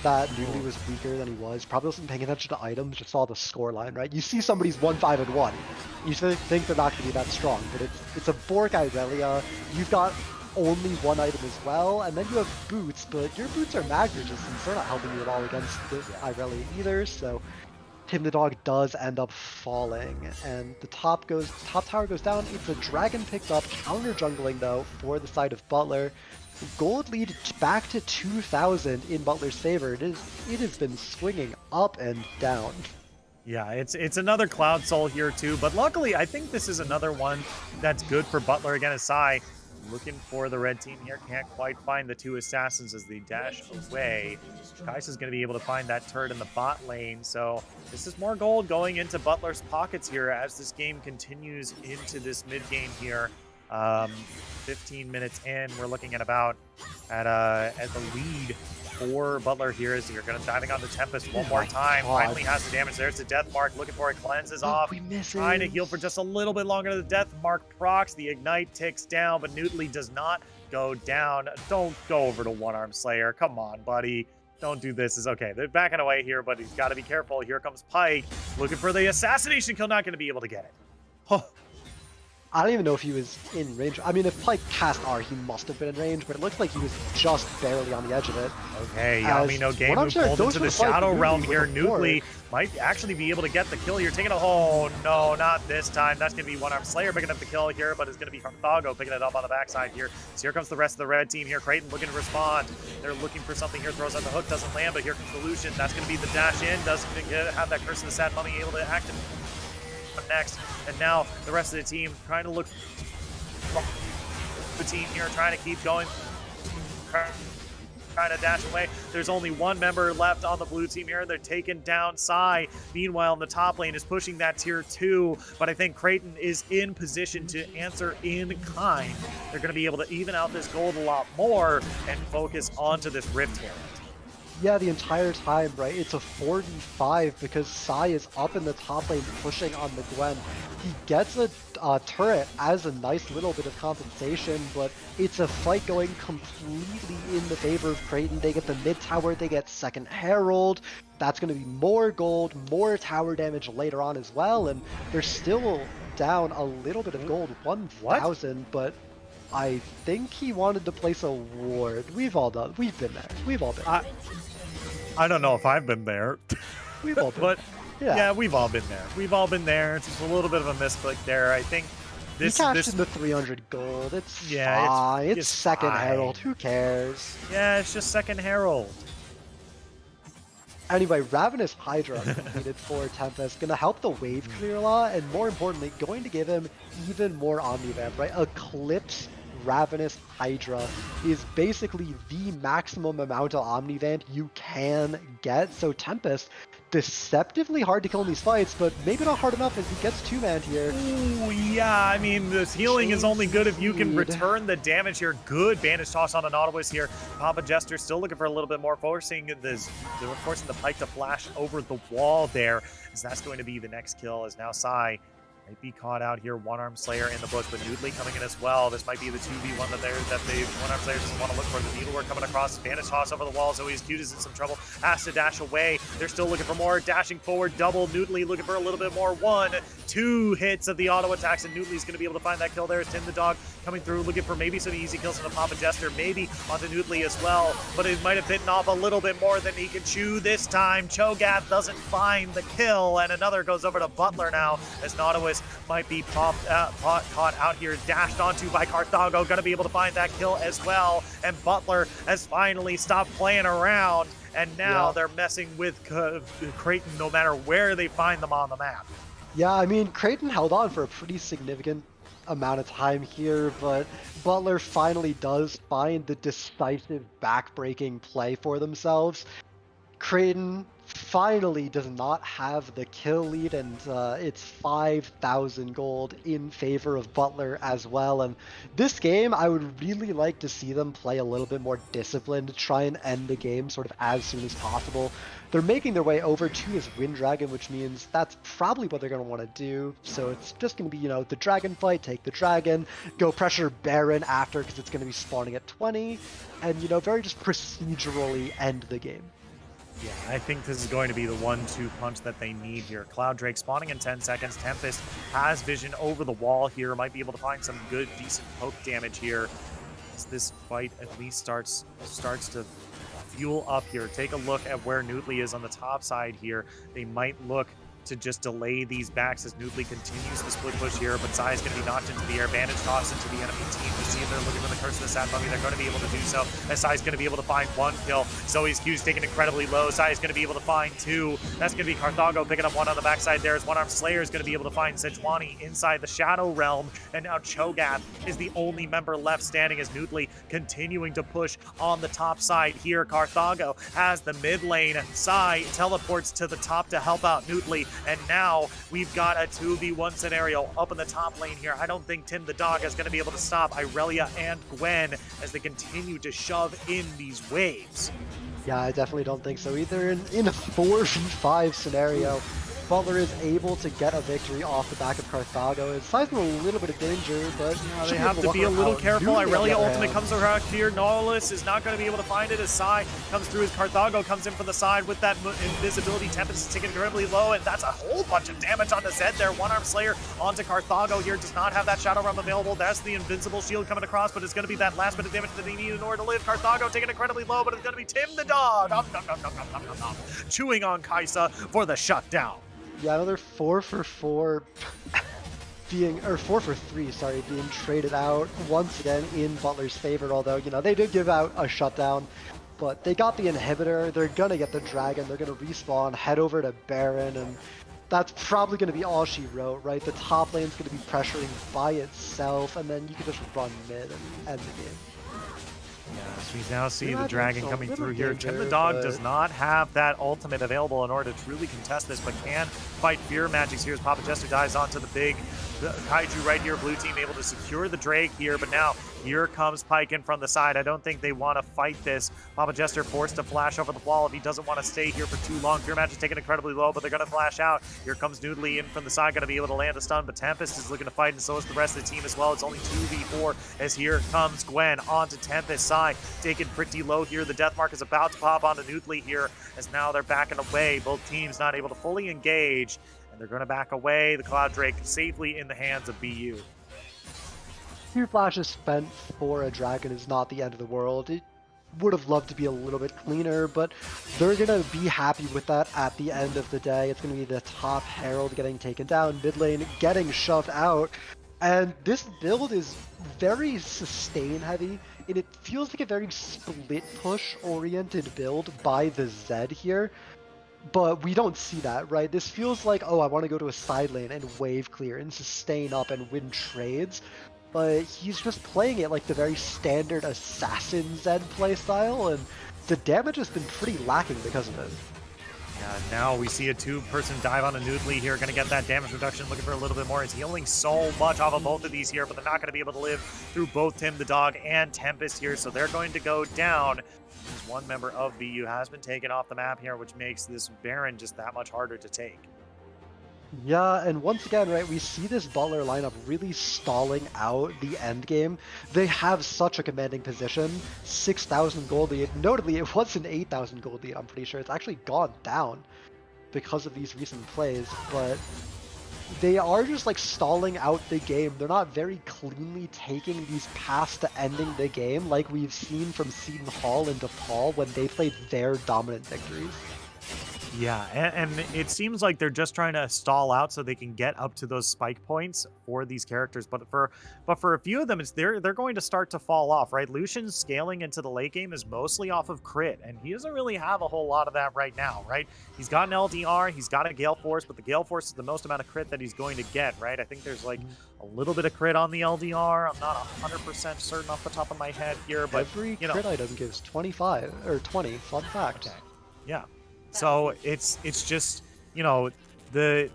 that Noodly was weaker than he was. Probably wasn't paying attention to items, just saw the score line, right? You see somebody's 1-5-1. You think they're not going to be that strong, but it's a Bork Irelia. You've got only one item as well, and then you have boots, but your boots are mag resistance. They're not helping you at all against the Irelia either, so Tim the Dog does end up falling, and the top tower goes down. It's a dragon picked up, counter jungling though for the side of Butler. Gold lead back to 2,000 in Butler's favor. It has been swinging up and down. Yeah, it's another Cloud Soul here too, but luckily I think this is another one that's good for Butler. Again, Asai looking for the red team here, can't quite find the 2 assassins as they dash away. Kaisa's going to be able to find that turret in the bot lane, so this is more gold going into Butler's pockets here as this game continues into this mid game here. 15 minutes in, we're looking at about at the lead for Butler here as you're going to diving on the Tempest one more time. Finally has the damage. There's the death mark, looking for it, cleanses off, trying to heal for just a little bit longer. The death mark procs, the ignite ticks down, but Noodly does not go down. Don't go over to One Arm Slayer. Come on, buddy. Don't do this. Is okay. They're backing away here, but he's got to be careful. Here comes Pike looking for the assassination kill. Not going to be able to get it. Oh. I don't even know if he was in range. I mean, if Pike cast R, he must have been in range, but it looks like he was just barely on the edge of it. Okay, Yami no game move pulled into the Shadow Realm here. Noodly might actually be able to get the kill here. Taking a oh no, not this time. That's going to be One Arm Slayer picking up the kill here, but it's going to be Carthago picking it up on the backside here. So here comes the rest of the red team here. Creighton looking to respond. They're looking for something here. Throws out the hook, doesn't land, but here comes the Lucian. That's going to be the dash in. Doesn't have that Curse of the Sad Mummy able to activate next, and now the rest of the team trying to look the team here, trying to keep going, trying to dash away. There's only one member left on the blue team here. They're taking down Sai. Meanwhile, in the top lane is pushing that tier 2, but I think Creighton is in position to answer in kind. They're going to be able to even out this gold a lot more and focus onto this Rift here. Yeah, the entire time, right? It's a 4v5 because Sai is up in the top lane pushing on the Gwen. He gets a turret as a nice little bit of compensation, but it's a fight going completely in the favor of Creighton. They get the mid tower, they get second Herald. That's going to be more gold, more tower damage later on as well, and they're still down a little bit of gold, 1,000, but I think he wanted to place a ward. We've all done. We've been there. We've all been there. I don't know if I've been there. We've all been but yeah, we've all been there. We've all been there. It's just a little bit of a misclick there. I think this cashed in the 300 gold. It's fine. It's second fine. Herald. Who cares? Yeah, it's just second Herald. Anyway, Ravenous Hydra completed for Tempest. Gonna help the wave clear a lot, and more importantly, going to give him even more Omnivamp, right? Eclipse Ravenous Hydra is basically the maximum amount of Omnivamp you can get. So Tempest, deceptively hard to kill in these fights, but maybe not hard enough as he gets 2-man here. Ooh, yeah, I mean, this healing is only good if you can return the damage here. Good bandage toss on the Nautilus here. Papa Jester still looking for a little bit more, forcing the Pike to flash over the wall there, as that's going to be the next kill, as now Sai Might be caught out here. One-Arm Slayer in the bush, but Noodly coming in as well. This might be the 2v1 that they One-Arm Slayer doesn't want to look for. The Needlework coming across. Vanish toss over the wall. So he's cute is in some trouble. Has to dash away. They're still looking for more. Dashing forward. Double. Noodly looking for a little bit more. 1, 2 hits of the auto attacks, and Noodly's going to be able to find that kill there. Tim the Dog coming through, looking for maybe some easy kills on the Papa Jester, maybe onto Noodly as well, but it might have bitten off a little bit more than he can chew this time. Cho'Gath doesn't find the kill, and another goes over to Butler now, as Nautilus might be caught out here, dashed onto by Carthago, gonna be able to find that kill as well, and Butler has finally stopped playing around, and now they're messing with Creighton no matter where they find them on the map. Yeah, I mean, Creighton held on for a pretty significant amount of time here, but Butler finally does find the decisive back-breaking play for themselves. Creighton finally does not have the kill lead, and it's 5,000 gold in favor of Butler as well. And this game, I would really like to see them play a little bit more disciplined to try and end the game sort of as soon as possible. They're making their way over to this Wind Dragon, which means that's probably what they're going to want to do. So it's just going to be, the dragon fight, take the dragon, go pressure Baron after because it's going to be spawning at 20, and, very just procedurally end the game. Yeah, I think this is going to be the 1-2 punch that they need here. Cloud Drake spawning in 10 seconds. Tempest has vision over the wall here. Might be able to find some good, decent poke damage here. As this fight at least starts to fuel up here. Take a look at where Noodly is on the top side here. They might look to just delay these backs as Noodly continues the split push here, but Sai is going to be knocked into the air. Bandage tossed into the enemy team. You see if they're looking for the Curse of the Sad Mummy. They're going to be able to do so, as Sai is going to be able to find 1 kill. Zoe's Q's taken incredibly low. Sai is going to be able to find 2. That's going to be Carthago picking up 1 on the backside there, as One-Arm Slayer is going to be able to find Sejuani inside the Shadow Realm, and now Cho'Gath is the only member left standing as Noodly continuing to push on the top side here. Carthago has the mid lane. Sai teleports to the top to help out Noodly, and now we've got a 2v1 scenario up in the top lane here. I don't think Tim the Dog is going to be able to stop Irelia and Gwen as they continue to shove in these waves. Yeah, I definitely don't think so either. In a 4v5 scenario, Butler is able to get a victory off the back of Carthago. It's in a little bit of danger, but they have to be a little careful. Irelia ultimate comes around here. Nautilus is not going to be able to find it as Sai comes through, as Carthago comes in from the side with that invisibility. Tempest is taking incredibly low, and that's a whole bunch of damage on the Zed there. One-Arm Slayer onto Carthago here. Does not have that Shadow Realm available. That's the invincible shield coming across, but it's going to be that last bit of damage that they need in order to live. Carthago taking incredibly low, but it's going to be Tim the Dog. Chewing on Kaisa for the shutdown. Yeah, another 4 for 4 being 4 for 3, sorry, being traded out once again in Butler's favor, although, they did give out a shutdown, but they got the inhibitor. They're gonna get the dragon, they're gonna respawn, head over to Baron, and that's probably gonna be all she wrote, right? The top lane's gonna be pressuring by itself, and then you can just run mid and end the game. Yes, we now see the dragon coming through here. Tim the Dog does not have that ultimate available in order to truly contest this, but can fight Fear Magics here as Papa Jester dives onto the big Kaiju right here. Blue team able to secure the Drake here, but now here comes Pyke in from the side. I don't think they want to fight this. Papa Jester forced to flash over the wall if he doesn't want to stay here for too long. Fear Magic's taken incredibly low, but they're going to flash out. Here comes Noodly in from the side, going to be able to land a stun, but Tempest is looking to fight, and so is the rest of the team as well. It's only 2v4 as here comes Gwen onto Tempest. Side taken pretty low here. The death mark is about to pop onto Noodly here, as now they're backing away. Both teams not able to fully engage, and they're going to back away. The Cloud Drake safely in the hands of BU. Fear flashes spent for a dragon is not the end of the world. It would have loved to be a little bit cleaner, but they're going to be happy with that at the end of the day. It's going to be the top Herald getting taken down, mid lane getting shoved out, and this build is very sustain heavy, and it feels like a very split push oriented build by the Zed here. But we don't see that, right? This feels like, oh, I want to go to a side lane and wave clear and sustain up and win trades. But he's just playing it like the very standard assassin Zed playstyle, and the damage has been pretty lacking because of it. Yeah, now we see a 2-person dive on a Noodly here, going to get that damage reduction, looking for a little bit more. He's healing so much off of both of these here, but they're not going to be able to live through both Tim the Dog and Tempest here, so they're going to go down. One member of BU has been taken off the map here, which makes this Baron just that much harder to take. Yeah, and once again, right, we see this Butler lineup really stalling out the end game. They have such a commanding position, 6,000 gold lead. Notably, it was an 8,000 gold lead, I'm pretty sure. It's actually gone down because of these recent plays, but they are just like stalling out the game. They're not very cleanly taking these paths to ending the game like we've seen from Seton Hall and DePaul when they played their dominant victories. Yeah, and it seems like they're just trying to stall out so they can get up to those spike points for these characters. But for a few of them, it's they're going to start to fall off, right? Lucian's scaling into the late game is mostly off of crit, and he doesn't really have a whole lot of that right now, right? He's got an LDR, he's got a Gale Force, but the Gale Force is the most amount of crit that he's going to get, right? I think there's like Mhm. a little bit of crit on the LDR. I'm not 100% certain off the top of my head here, but Every you know, crit item gives 25 or 20. Fun fact. okay, yeah. So it's just you know the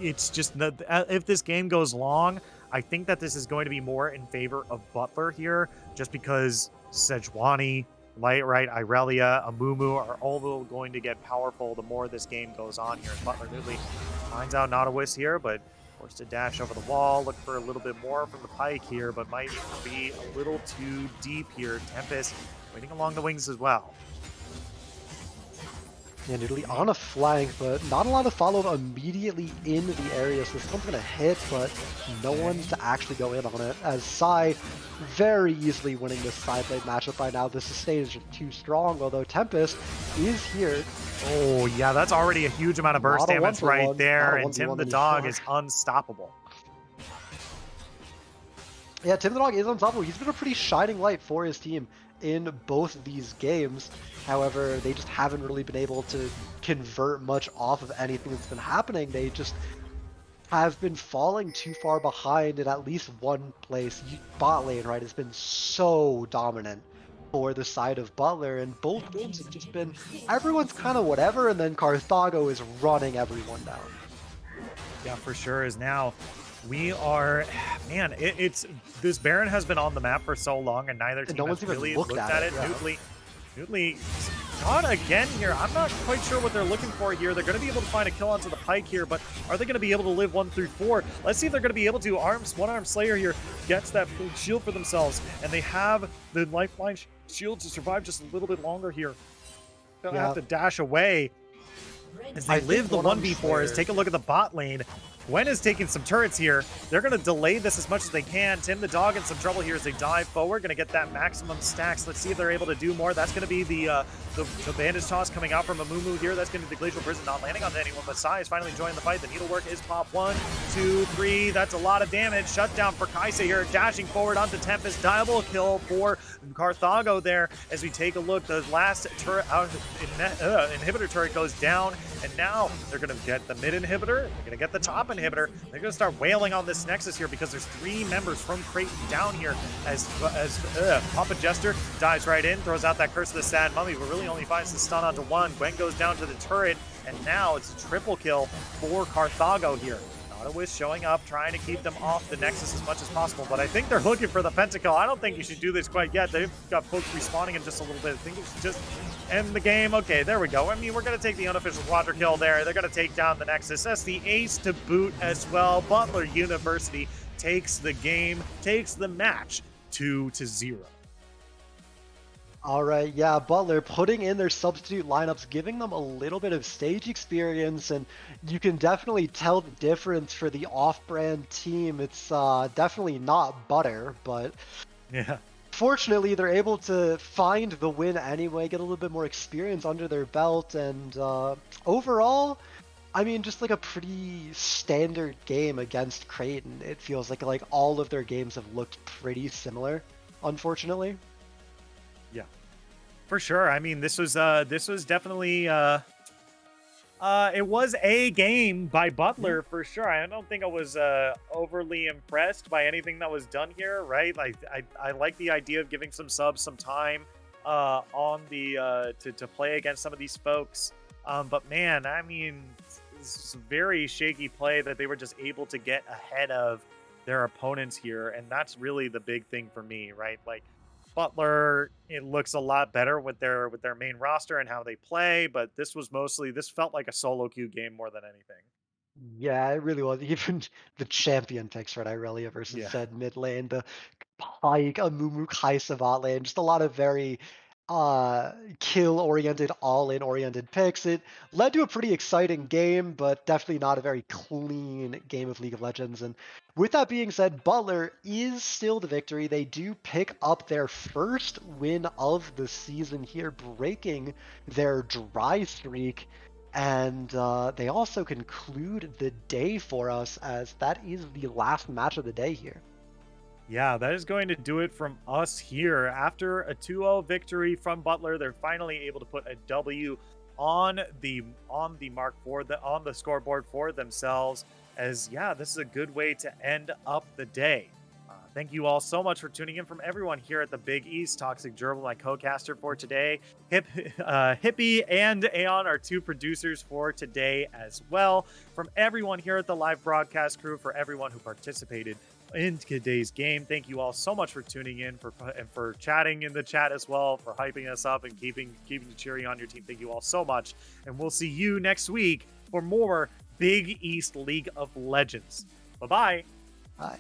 it's just if this game goes long, I think that this is going to be more in favor of Butler here, just because Sejuani, right, Irelia, Amumu are all going to get powerful the more this game goes on here. And Butler newly finds out Nautilus here, but forced to dash over the wall, look for a little bit more from the pike here, but might be a little too deep here. Tempest waiting along the wings as well. Yeah, Noodly on a flank, but not a lot of follow immediately in the area, so this one's gonna hit, but no one to actually go in on it, as Sai very easily winning this side lane matchup by now. The sustain is just too strong, although Tempest is here. Oh, yeah, that's already a huge amount of burst Not a one damage for right one, not there, a and Tim 1v1 the dog anymore. is unstoppable. Yeah, Tim the Dog is unstoppable. He's been a pretty shining light for his team in both of these games. However, they just haven't really been able to convert much off of anything that's been happening. They just have been falling too far behind in at least one place. Bot lane, right, has been so dominant for the side of Butler, and both games have just been everyone's kind of whatever, and then Carthago is running everyone down. Yeah, for sure is now. We are, man, it's this Baron has been on the map for so long, and neither And no team has one's even really looked looked at at it. it. Yeah. Noodly caught again here. I'm not quite sure what they're looking for here. They're going to be able to find a kill onto the pike here, but are they going to be able to live 1 through 4? Let's see if they're going to be able to. One-arm Slayer here gets that full shield for themselves, and they have the lifeline shield to survive just a little bit longer here. They'll have Yeah. to dash away as they I live think the one-arm 1v4s. Slayer. Take a look at the bot lane. Gwen is taking some turrets here. They're going to delay this as much as they can. Tim the dog in some trouble here as they dive forward. Going to get that maximum stacks. Let's see if they're able to do more. That's going to be the bandage toss coming out from Amumu here. That's going to be the Glacial Prison not landing on anyone, but Sai is finally joining the fight. The needlework is pop 1, 2, 3. That's a lot of damage. Shutdown for Kaisa here. Dashing forward onto Tempest. Diable kill for Carthago there as we take a look. The last turret inhibitor turret goes down, and now they're going to get the mid inhibitor. They're going to get the top inhibitor. They're going to start wailing on this Nexus here because there's 3 members from Creighton down here as Papa Jester dives right in, throws out that Curse of the Sad Mummy, but really only finds the stun onto 1. Gwen goes down to the turret, and now it's a triple kill for Carthago here. Nautilus showing up, trying to keep them off the Nexus as much as possible, but I think they're looking for the pentakill. I don't think you should do this quite yet. They've got folks respawning in just a little bit. I think you should just end the game. Okay, there we go. I mean, we're going to take the unofficial quadra kill there. They're going to take down the Nexus. That's the ace to boot as well. Butler University takes the game, takes the match 2-0. All right, yeah, Butler putting in their substitute lineups, giving them a little bit of stage experience, and you can definitely tell the difference for the off-brand team. It's definitely not butter, but Yeah. fortunately they're able to find the win anyway, get a little bit more experience under their belt, and overall, I mean, just like a pretty standard game against Creighton. It feels like all of their games have looked pretty similar, unfortunately. Yeah. For sure. I mean, this was definitely it was a game by Butler for sure. I don't think I was overly impressed by anything that was done here, right? Like I like the idea of giving some subs some time on the to play against some of these folks. But man, I mean, this is a very shaky play that they were just able to get ahead of their opponents here, and that's really the big thing for me, right? Like Butler, it looks a lot better with their main roster and how they play, but this felt like a solo queue game more than anything. Yeah, it really was. Even the champion picks for Irelia versus Yeah. Zed mid lane, the Pyke, Amumu, Kai Savat lane, just a lot of very kill oriented, all in oriented picks. It led to a pretty exciting game, but definitely not a very clean game of League of Legends. And with that being said, Butler is still the victory. They do pick up their first win of the season here, breaking their dry streak. And they also conclude the day for us, as that is the last match of the day here. Yeah, that is going to do it from us here. After a 2-0 victory from Butler, they're finally able to put a W on the mark for the on the scoreboard for themselves. As yeah, this is a good way to end up the day. Thank you all so much for tuning in from everyone here at the Big East. Toxic Gerbil, my co-caster for today. Hippie and Aeon are two producers for today as well. From everyone here at the live broadcast crew, for everyone who participated in today's game, thank you all so much for tuning in, for chatting in the chat as well, for hyping us up and keeping cheering on your team. Thank you all so much, and we'll see you next week for more Big East League of Legends. Bye bye. Bye.